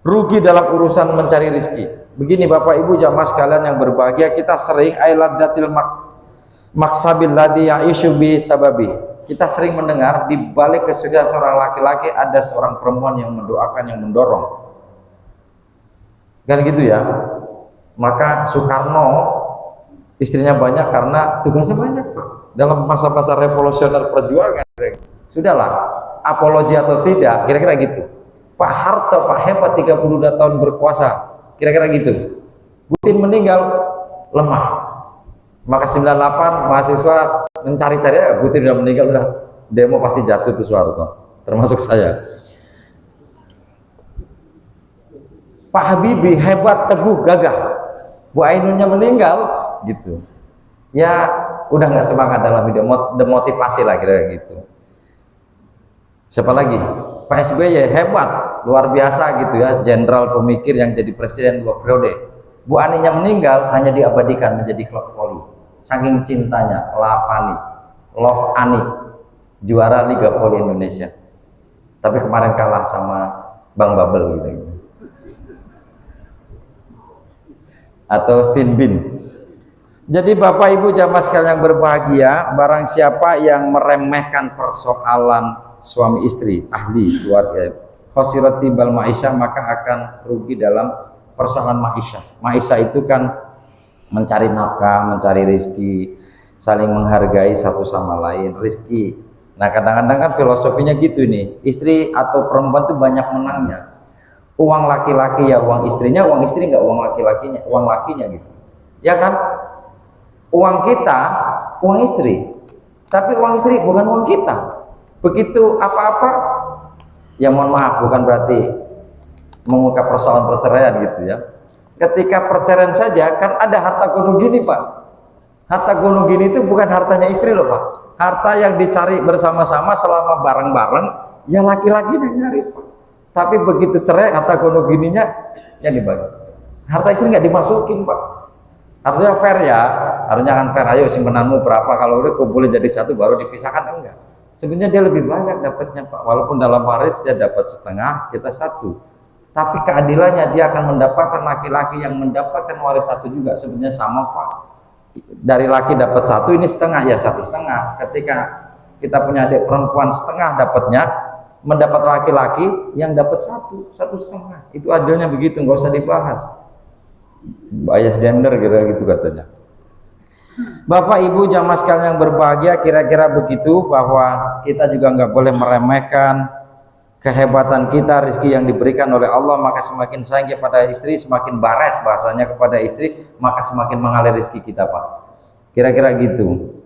rugi dalam urusan mencari rezeki. Begini Bapak Ibu jamaah sekalian yang berbahagia, kita sering ailadzatil maksabil ladzi ya'ishu bi sababi. Kita sering mendengar di balik kesuksesan seorang laki-laki ada seorang perempuan yang mendoakan, yang mendorong. Kan gitu ya. Maka Soekarno istrinya banyak karena tugasnya banyak Pak. Dalam masa-masa revolusioner perjuangan. Sudahlah, apologi atau tidak, kira-kira gitu. Pak Harto, Pak hebat 32 tahun berkuasa, kira-kira gitu. Putin meninggal, lemah. Maka 98 mahasiswa mencari-cari, Putin udah meninggal, udah demo pasti jatuh tuh Soeharto, termasuk saya. Pak Habibie hebat, teguh, gagah. Bu Ainunnya meninggal, gitu. Ya udah nggak semangat dalam hidup, demotivasi lah kira-kira gitu. Siapa lagi? Pak SBY hebat, luar biasa gitu ya, jenderal pemikir yang jadi presiden 2 periode. Bu Aninya meninggal, hanya diabadikan menjadi klub voli. Saking cintanya, Love Ani, juara Liga Voli Indonesia. Tapi kemarin kalah sama Bang Babel gitu. Atau Stin Bin. Jadi Bapak Ibu jamaah sekalian yang berbahagia, barang siapa yang meremehkan persoalan suami istri, ahli keluarga, khosiratibal ma'isyah, maka akan rugi dalam persoalan ma'isyah. Ma'isyah itu kan mencari nafkah, mencari rezeki, saling menghargai satu sama lain, rezeki. Nah kadang-kadang kan filosofinya gitu nih, istri atau perempuan tuh banyak menangnya. Uang laki-laki ya uang istrinya, uang istri nggak uang laki-lakinya, uang lakinya gitu. Ya kan? Uang kita, uang istri. Tapi uang istri bukan uang kita. Begitu apa-apa, ya mohon maaf, bukan berarti mengungkap persoalan perceraian gitu ya. Ketika perceraian saja kan ada harta gono gini Pak. Harta gono gini itu bukan hartanya istri loh Pak. Harta yang dicari bersama-sama selama bareng-bareng, ya laki-laki yang nyari Pak. Tapi begitu cerai harta gono gininya yang dibagi. Harta istri nggak dimasukin Pak. Harusnya fair ya, harusnya kan fair. Ayo simpenanmu berapa, kalau udah kumpulin jadi satu baru dipisahkan, enggak. Sebenarnya dia lebih banyak dapatnya Pak, walaupun dalam waris dia dapat setengah, kita satu. Tapi keadilannya dia akan mendapatkan laki-laki yang mendapatkan waris satu juga, sebenarnya sama Pak. Dari laki dapat satu, ini setengah, ya satu setengah. Ketika kita punya adik perempuan setengah dapatnya, mendapat laki-laki yang dapat satu, satu setengah. Itu adilnya begitu, nggak usah dibahas. Bias gender kira gitu katanya. Bapak Ibu jamaah sekalian yang berbahagia, kira-kira begitu, bahwa kita juga nggak boleh meremehkan kehebatan kita, rezeki yang diberikan oleh Allah. Maka semakin sayang kepada istri, semakin bares bahasanya kepada istri, maka semakin mengalir rezeki kita Pak. Kira-kira gitu.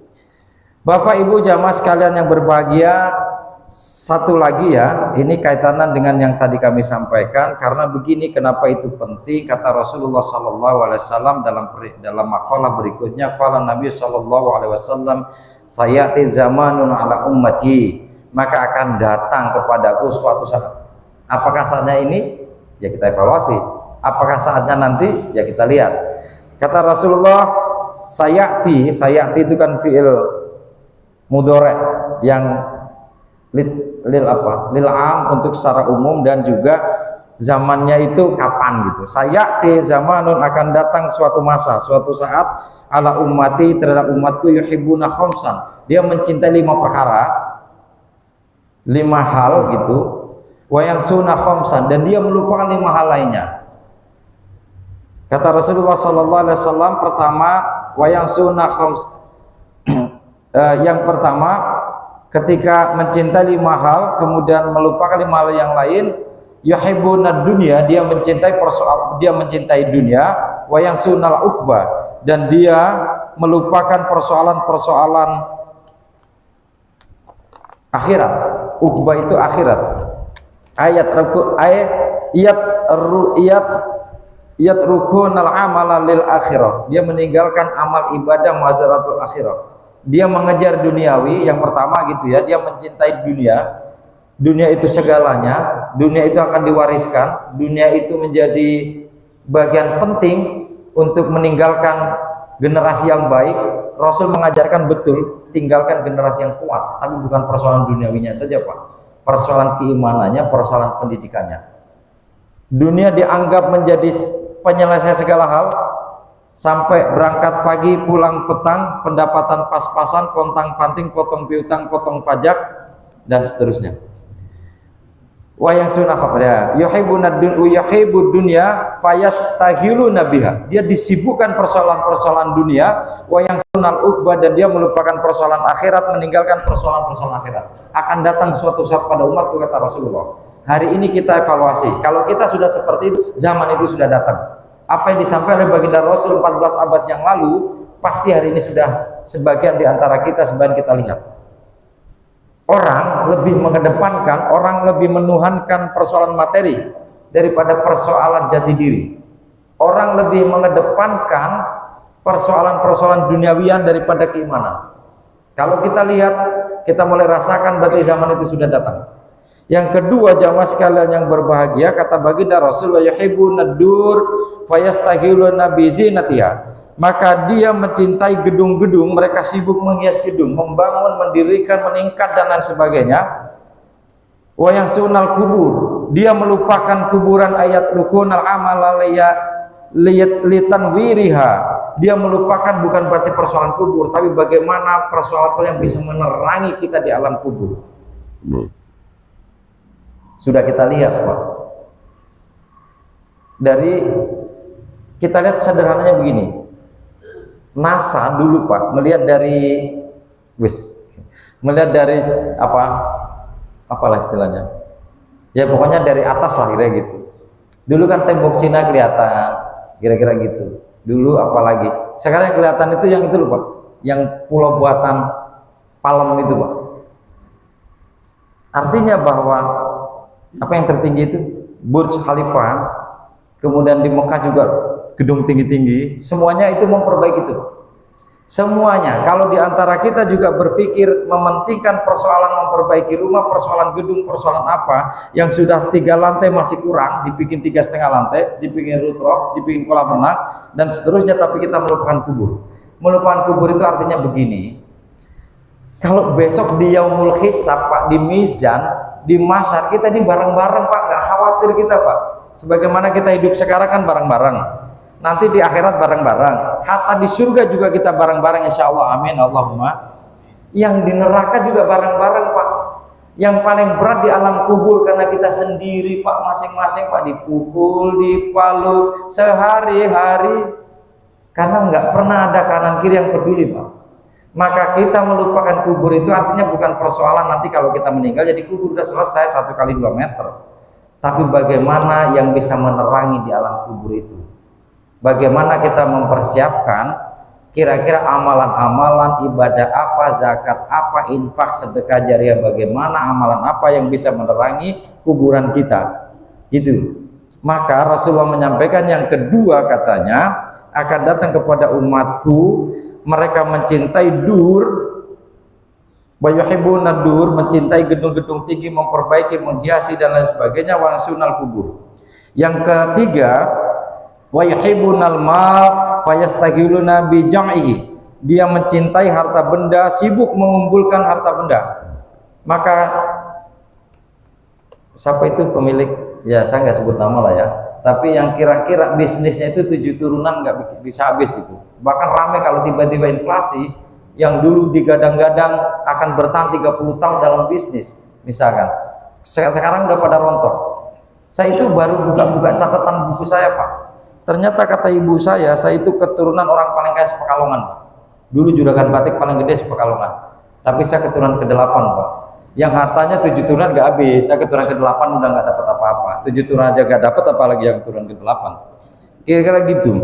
Bapak Ibu jamaah sekalian yang berbahagia, satu lagi ya, ini kaitannya dengan yang tadi kami sampaikan. Karena begini, kenapa itu penting? Kata Rasulullah SAW dalam makalah berikutnya, qala Nabi SAW, sayati zamanun ala ummati, maka akan datang kepadaku suatu saat. Apakah saatnya ini? Ya kita evaluasi. Apakah saatnya nanti? Ya kita lihat. Kata Rasulullah, sayati itu kan fi'il mudhari yang lil am untuk secara umum, dan juga zamannya itu kapan gitu. Sayati zamanun, akan datang suatu masa, suatu saat, ala ummati, terhadap umatku, yuhibbuna khamsan, dia mencintai 5 perkara, 5 hal gitu, wa yang sunnah khamsan, dan dia melupakan 5 hal lainnya. Kata Rasulullah SAW, pertama, wa yang sunnah khamsan, yang pertama, ketika mencintai 5 hal kemudian melupakan 5 hal yang lain, yuhibbuna dunya, dia mencintai dunia, wa yang sunnal uqba, dan dia melupakan persoalan-persoalan akhirat. Uqba itu akhirat. Ayat rukunal amala lil akhirah, dia meninggalkan amal ibadah mazaratul akhirah. Dia mengejar duniawi, yang pertama gitu ya, dia mencintai dunia. Dunia itu segalanya, dunia itu akan diwariskan, dunia itu menjadi bagian penting untuk meninggalkan generasi yang baik. Rasul mengajarkan betul, tinggalkan generasi yang kuat, tapi bukan persoalan duniawinya saja Pak, persoalan keimanannya, persoalan pendidikannya. Dunia dianggap menjadi penyelesaian segala hal, sampai berangkat pagi pulang petang, pendapatan pas-pasan, pontang-panting, potong piutang, potong pajak, dan seterusnya. Wa yang sunnah yuhibbud dunya fayastahiluna biha, dia disibukkan persoalan-persoalan dunia. Wa yang sunnal uqba, dan dia melupakan persoalan akhirat, meninggalkan persoalan-persoalan akhirat. Akan datang suatu saat pada umatku, kata Rasulullah. Hari ini kita evaluasi, kalau kita sudah seperti itu, zaman itu sudah datang. Apa yang disampaikan oleh baginda Rasul 14 abad yang lalu, pasti hari ini sudah sebagian di antara kita, sebagian kita lihat. Orang lebih mengedepankan, orang lebih menuhankan persoalan materi daripada persoalan jati diri. Orang lebih mengedepankan persoalan-persoalan duniawian daripada keimanan. Kalau kita lihat, kita mulai rasakan berarti zaman itu sudah datang. Yang kedua jamaah sekalian yang berbahagia, kata baginda Rasul, yuhibbuna dur fayastahiluna bizinatiha, maka dia mencintai gedung-gedung, mereka sibuk menghias gedung, membangun, mendirikan, meningkat, dan lain sebagainya. Wa yang sunal kubur, dia melupakan kuburan. Ayat rukunal amala litanwiriha, dia melupakan bukan berarti persoalan kubur, tapi bagaimana persoalan yang bisa menerangi kita di alam kubur. Sudah kita lihat Pak, dari kita lihat sederhananya begini, NASA dulu Pak melihat dari apalah istilahnya, ya pokoknya dari atas lah kira-kira gitu. Dulu kan tembok Cina kelihatan, kira-kira gitu. Dulu apalagi, sekarang yang kelihatan itu yang itu loh Pak, yang pulau buatan Palem itu Pak. Artinya bahwa apa yang tertinggi itu Burj Khalifa, kemudian di Mekah juga gedung tinggi-tinggi, semuanya itu memperbaiki itu. Semuanya, kalau di antara kita juga berpikir mementingkan persoalan memperbaiki rumah, persoalan gedung, persoalan apa yang sudah 3 lantai masih kurang, dibikin 3,5 lantai, dibikin rooftop, dibikin kolam renang, dan seterusnya, tapi kita melupakan kubur. Melupakan kubur itu artinya begini, Kalau besok di yaumul hisab Pak, di mizan, di mahsyar, kita ini bareng-bareng Pak, nggak khawatir kita Pak. Sebagaimana kita hidup sekarang kan bareng-bareng, nanti di akhirat bareng-bareng, hatta di surga juga kita bareng-bareng insya Allah, amin Allahumma. Yang di neraka juga bareng-bareng Pak. Yang paling berat di alam kubur karena kita sendiri Pak, masing-masing Pak, dipukul, dipalu sehari-hari karena nggak pernah ada kanan kiri yang peduli Pak. Maka kita melupakan kubur itu artinya bukan persoalan nanti kalau kita meninggal jadi kubur udah selesai 1 kali 2 meter, tapi bagaimana yang bisa menerangi di alam kubur itu, bagaimana kita mempersiapkan kira-kira amalan-amalan ibadah apa, zakat apa, infak, sedekah jariah, bagaimana amalan apa yang bisa menerangi kuburan kita gitu. Maka Rasulullah menyampaikan yang kedua, katanya akan datang kepada umatku mereka mencintai dur, bayuhibuna dur, mencintai gedung-gedung tinggi, memperbaiki, menghiasi dan lain sebagainya, wa sunal kubur. Yang ketiga, wayuhibunal mal fayastaghiluna bi jam'ihi, dia mencintai harta benda, sibuk mengumpulkan harta benda. Maka siapa itu pemilik, ya saya nggak sebut nama lah ya, tapi yang kira-kira bisnisnya itu 7 turunan nggak bisa habis gitu. Bahkan ramai kalau tiba-tiba inflasi yang dulu digadang-gadang akan bertahan 30 tahun dalam bisnis misalkan, sekarang udah pada rontok. Saya itu baru buka-buka catatan buku saya Pak, ternyata kata ibu saya itu keturunan orang paling kaya sePekalongan Pak. Dulu juragan batik paling gede sePekalongan, tapi saya keturunan ke-8 Pak, yang hartanya 7 turunan gak habis. Saya keturunan ke-8 udah gak dapat apa-apa, 7 turunan aja gak dapat, apalagi yang keturunan ke-8. Kira-kira gitu.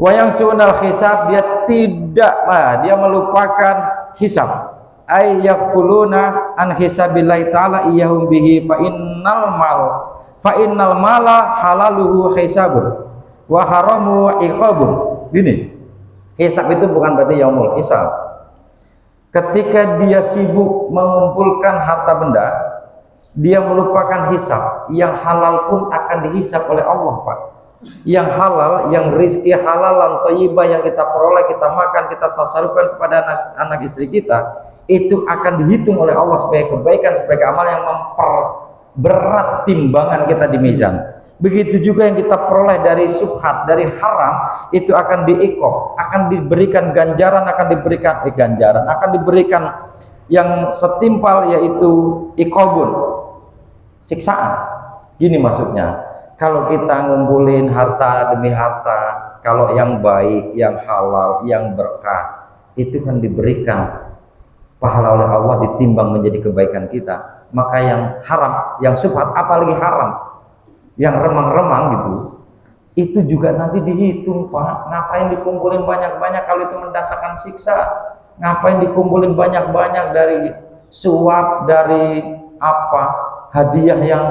Wayang sunal hisab, dia tidak, dia melupakan hisab. Ay yaghfuluna an hisabillahi ta'ala iyahum bihi fa innal mala halaluhu hisabun wa haramu iqabun. Gini, hisab itu bukan berarti yaumul hisab. Ketika dia sibuk mengumpulkan harta benda, dia melupakan hisab. Yang halal pun akan dihisab oleh Allah Pak. Yang halal, yang rizki halalan thayyibah yang kita peroleh, kita makan, kita tasarrufkan kepada anak istri kita, itu akan dihitung oleh Allah sebagai kebaikan, sebagai amal yang memperberat timbangan kita di mizan. Begitu juga yang kita peroleh dari subhat, dari haram, itu akan diikop, akan diberikan ganjaran, akan diberikan yang setimpal, yaitu ikobun, siksaan. Gini maksudnya, kalau kita ngumpulin harta demi harta, kalau yang baik, yang halal, yang berkah, itu kan diberikan pahala oleh Allah, ditimbang menjadi kebaikan kita. Maka yang haram, yang subhat, apalagi haram, yang remang-remang gitu, itu juga nanti dihitung Pak. Ngapain dikumpulin banyak-banyak kalau itu mendatangkan siksa? Ngapain dikumpulin banyak-banyak dari suap, dari apa, hadiah yang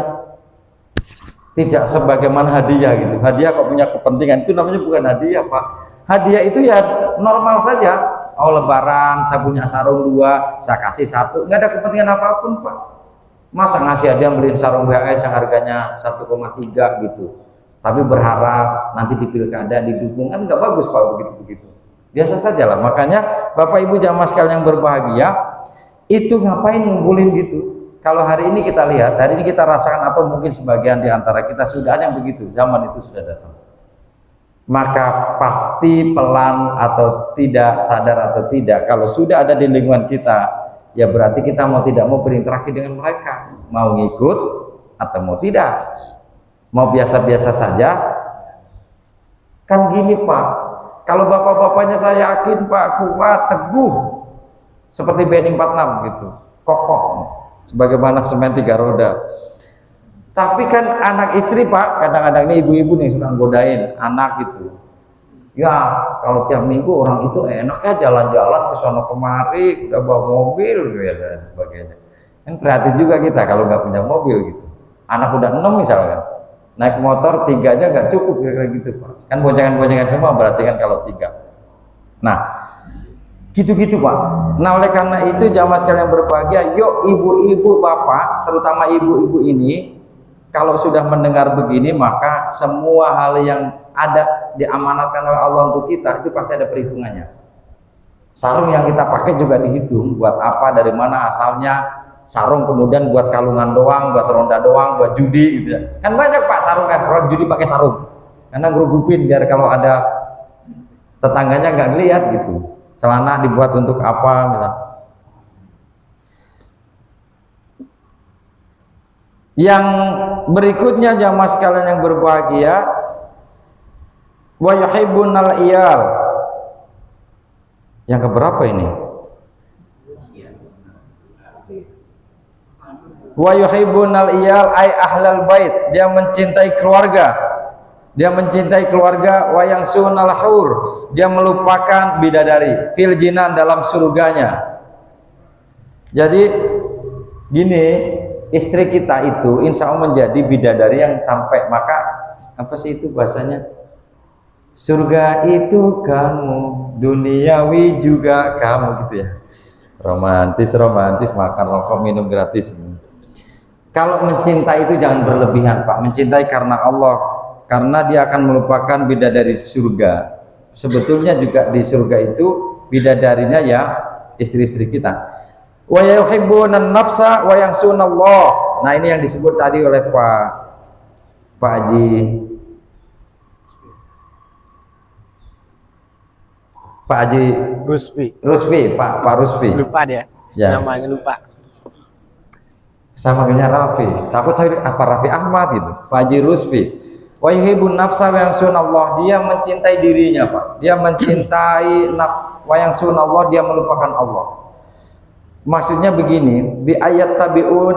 tidak sebagaimana hadiah gitu. Hadiah kok punya kepentingan, itu namanya bukan hadiah Pak. Hadiah itu ya normal saja. Oh lebaran, saya punya sarung 2, saya kasih 1, nggak ada kepentingan apapun Pak. Masa ngasih hadiah beliin sarung BHS yang harganya 1,3 gitu, tapi berharap nanti di pilkada didukung, kan nggak bagus Pak begitu-begitu. Biasa saja lah. Makanya Bapak Ibu jamaah sekalian yang berbahagia, itu ngapain ngumpulin gitu? Kalau hari ini kita lihat, hari ini kita rasakan, atau mungkin sebagian di antara kita sudah ada yang begitu, zaman itu sudah datang. Maka pasti pelan atau tidak, sadar atau tidak, kalau sudah ada di lingkungan kita, ya berarti kita mau tidak mau berinteraksi dengan mereka, mau ngikut atau mau tidak, mau biasa-biasa saja. Kan gini Pak, kalau bapak-bapaknya saya yakin Pak, kuat, teguh, seperti BNI 46 gitu, kokoh, sebagaimana semen 3 roda. Tapi kan anak istri Pak, kadang-kadang ini ibu-ibu nih suka godain anak gitu. Ya kalau tiap minggu orang itu enaknya jalan-jalan ke sono kemari, udah bawa mobil ya, dan sebagainya. Kan prihatin juga kita kalau nggak punya mobil gitu. Anak udah 6 misalkan, naik motor 3 aja nggak cukup kira-kira gitu Pak. Kan boncengan-boncengan semua, berarti kan kalau 3. Nah gitu-gitu Pak. Nah oleh karena itu jamaah sekalian berbahagia, yuk ibu-ibu bapak, terutama ibu-ibu ini, kalau sudah mendengar begini, maka semua hal yang ada diamanatkan oleh Allah untuk kita, itu pasti ada perhitungannya. Sarung yang kita pakai juga dihitung, buat apa, dari mana asalnya. Sarung kemudian buat kalungan doang, buat ronda doang, buat judi gitu ya. Kan banyak Pak sarung kan, orang judi pakai sarung. Karena ngerugupin biar kalau ada tetangganya nggak ngeliat gitu. Celana dibuat untuk apa misalnya. Yang berikutnya jamaah sekalian yang berbahagia, wa yuhibbunal iyal. Yang keberapa ini? Wa yuhibbunal iyal ay ahlal bait, dia mencintai keluarga. Dia mencintai keluarga. Wa yang sunal hur, dia melupakan bidadari fil jinan, dalam surganya. Jadi gini, istri kita itu insya Allah menjadi bidadari yang sampai, maka apa sih itu bahasanya, surga itu kamu, duniawi juga kamu, gitu ya. Romantis makan rokok minum gratis. Kalau mencintai itu jangan berlebihan Pak, mencintai karena Allah, karena dia akan melupakan bidadari surga. Sebetulnya juga di surga itu bidadarinya ya istri-istri kita. Wa yuhibbunan nafsa wa yansunallah. Nah ini yang disebut tadi oleh Pak Haji Rusfi, Pak Rusfi. Lupa dia, ya. Namanya lupa. Sama dengan Raffi, takut saya apa Raffi Ahmad gitu. Pak Haji Rusfi. Wa yuhibbun nafsa wa yansunallah, dia mencintai dirinya Pak. Dia mencintai wa yansunallah, dia melupakan Allah. Maksudnya begini, bi ayat tabi'u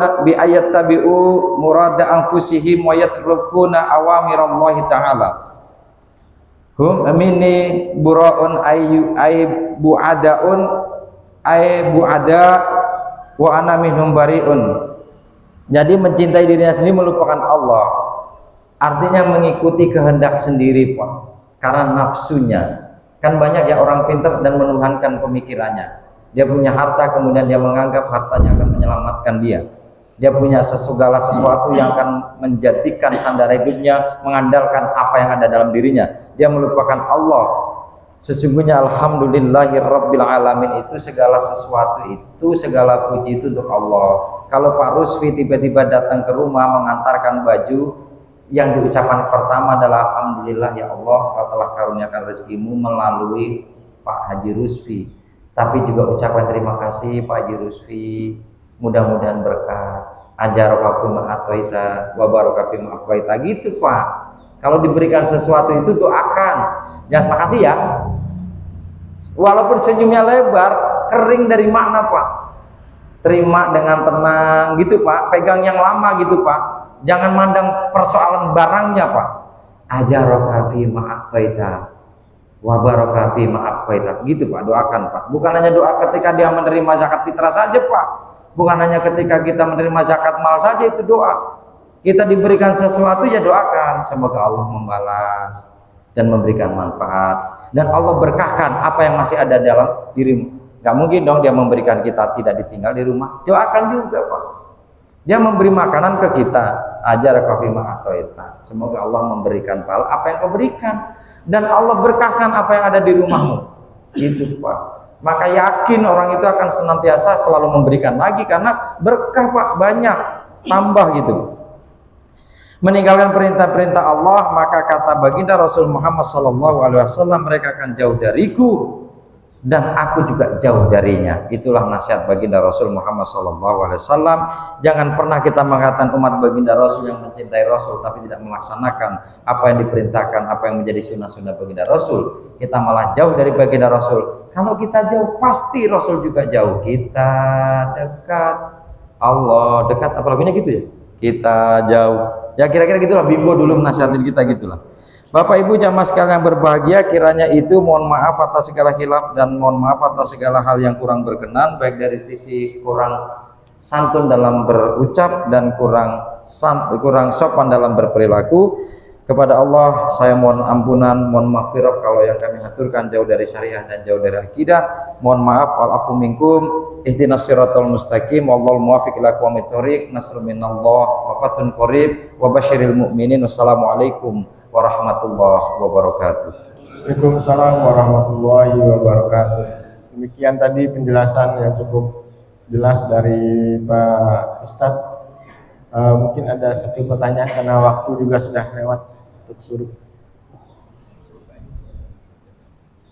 murada anfusihim wa yatrukuna awamirallahi ta'ala. Hum amini buraun ay bu'ada wa ana minhum bariun. Jadi mencintai dirinya sendiri melupakan Allah, artinya mengikuti kehendak sendiri Pak, karena nafsunya. Kan banyak ya orang pintar dan menuhankan pemikirannya. Dia punya harta kemudian dia menganggap hartanya akan menyelamatkan dia. Dia punya segala sesuatu yang akan menjadikan sandara hidupnya, mengandalkan apa yang ada dalam dirinya. Dia melupakan Allah. Sesungguhnya alhamdulillahirabbil alamin, itu segala sesuatu itu, segala puji itu untuk Allah. Kalau Pak Rusfi tiba-tiba datang ke rumah mengantarkan baju, yang diucapkan pertama adalah alhamdulillah ya Allah, Kau telah karuniakan rezekimu melalui Pak Haji Rusfi. Tapi juga ucapan terima kasih Pak Haji Rusfi, mudah-mudahan berkah, ajaraka fima ataita wa baraka fima aqwaita, gitu Pak. Kalau diberikan sesuatu itu doakan, jangan makasih ya. Walaupun senyumnya lebar, kering dari makna Pak. Terima dengan tenang gitu Pak, pegang yang lama gitu Pak. Jangan mandang persoalan barangnya Pak. Ajaraka fima aqwaita wa baraka fima aqwaita, gitu Pak, doakan Pak. Bukan hanya doa ketika dia menerima zakat fitrah saja Pak. Bukan hanya ketika kita menerima zakat mal saja itu doa. Kita diberikan sesuatu ya doakan, semoga Allah membalas dan memberikan manfaat, dan Allah berkahkan apa yang masih ada dalam dirimu. Gak mungkin dong dia memberikan kita tidak ditinggal di rumah. Doakan juga Pak. Dia memberi makanan ke kita, ajaraka fima aqwaita, semoga Allah memberikan pahala apa yang kau berikan, dan Allah berkahkan apa yang ada di rumahmu, gitu Pak. Maka yakin orang itu akan senantiasa selalu memberikan lagi, karena berkah Pak, banyak, tambah gitu. Meninggalkan perintah-perintah Allah, maka kata baginda Rasul Muhammad SAW, mereka akan jauh dariku dan aku juga jauh darinya. Itulah nasihat baginda Rasul Muhammad SAW. Jangan pernah kita mengatakan umat baginda Rasul yang mencintai Rasul tapi tidak melaksanakan apa yang diperintahkan, apa yang menjadi sunnah-sunnah baginda Rasul. Kita malah jauh dari baginda Rasul. Kalau kita jauh, pasti Rasul juga jauh. Kita dekat, Allah dekat, apa lagunya gitu ya? Kita jauh. Ya kira-kira gitulah, Bimbo dulu menasihatin kita gitulah. Bapak Ibu jamaah sekalian yang berbahagia, kiranya itu mohon maaf atas segala khilaf dan mohon maaf atas segala hal yang kurang berkenan, baik dari sisi kurang santun dalam berucap dan kurang sopan dalam berperilaku. Kepada Allah saya mohon ampunan, mohon maghfirah kalau yang kami aturkan jauh dari syariah dan jauh dari akidah. Mohon maaf, wal afu minkum. Ihdinas siratal mustaqim, wallahul muwaffiq ila aqwamit thoriq. Nasrun minallah wa fathun qarib wa basyiril mu'minin. Wassalamualaikum warahmatullahi wabarakatuh. Waalaikumsalam warahmatullahi wabarakatuh. demikian tadi penjelasan yang cukup jelas dari Pak Ustadz. Mungkin ada satu pertanyaan karena waktu juga sudah lewat untuk suruh.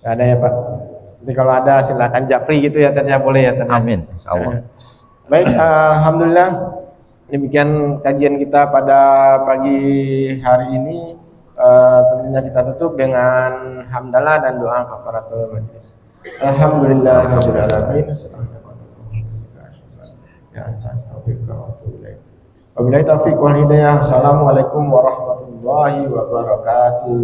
Gak ada ya Pak? Nanti kalau ada silakan japri gitu ya, ternyata boleh ya ternyata. Amin, insyaallah. Baik, alhamdulillah demikian kajian kita pada pagi hari ini. Tentunya kita tutup dengan hamdalah dan doa kafaratul majlis. Alhamdulillahirabbil alamin. Ya wabillahi taufiq wal hidayah. Assalamualaikum warahmatullahi wabarakatuh.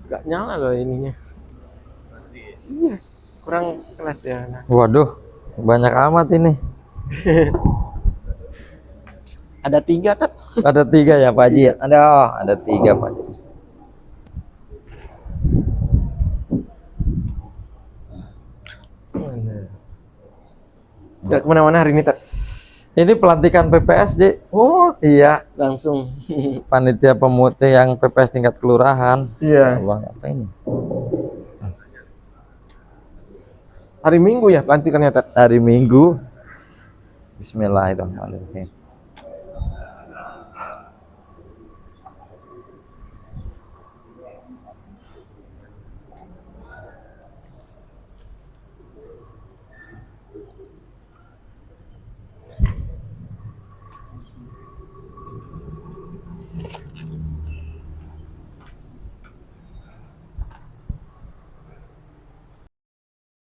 Gak nyala loh ininya. Iya, kurang kelas ya. Nah. Waduh, banyak amat ini. Ada 3 Tat. Ada 3 ya Pak Haji. Ada 3 Pak Haji. Gak kemana-mana hari ini Tat. Ini pelantikan PPS, Ji. Oh, Iya, langsung. panitia pemutih yang PPS tingkat kelurahan. Iya. Bang, apa ini? Hari Minggu ya pelantikannya Tat. Hari Minggu. Bismillahirrahmanirrahim.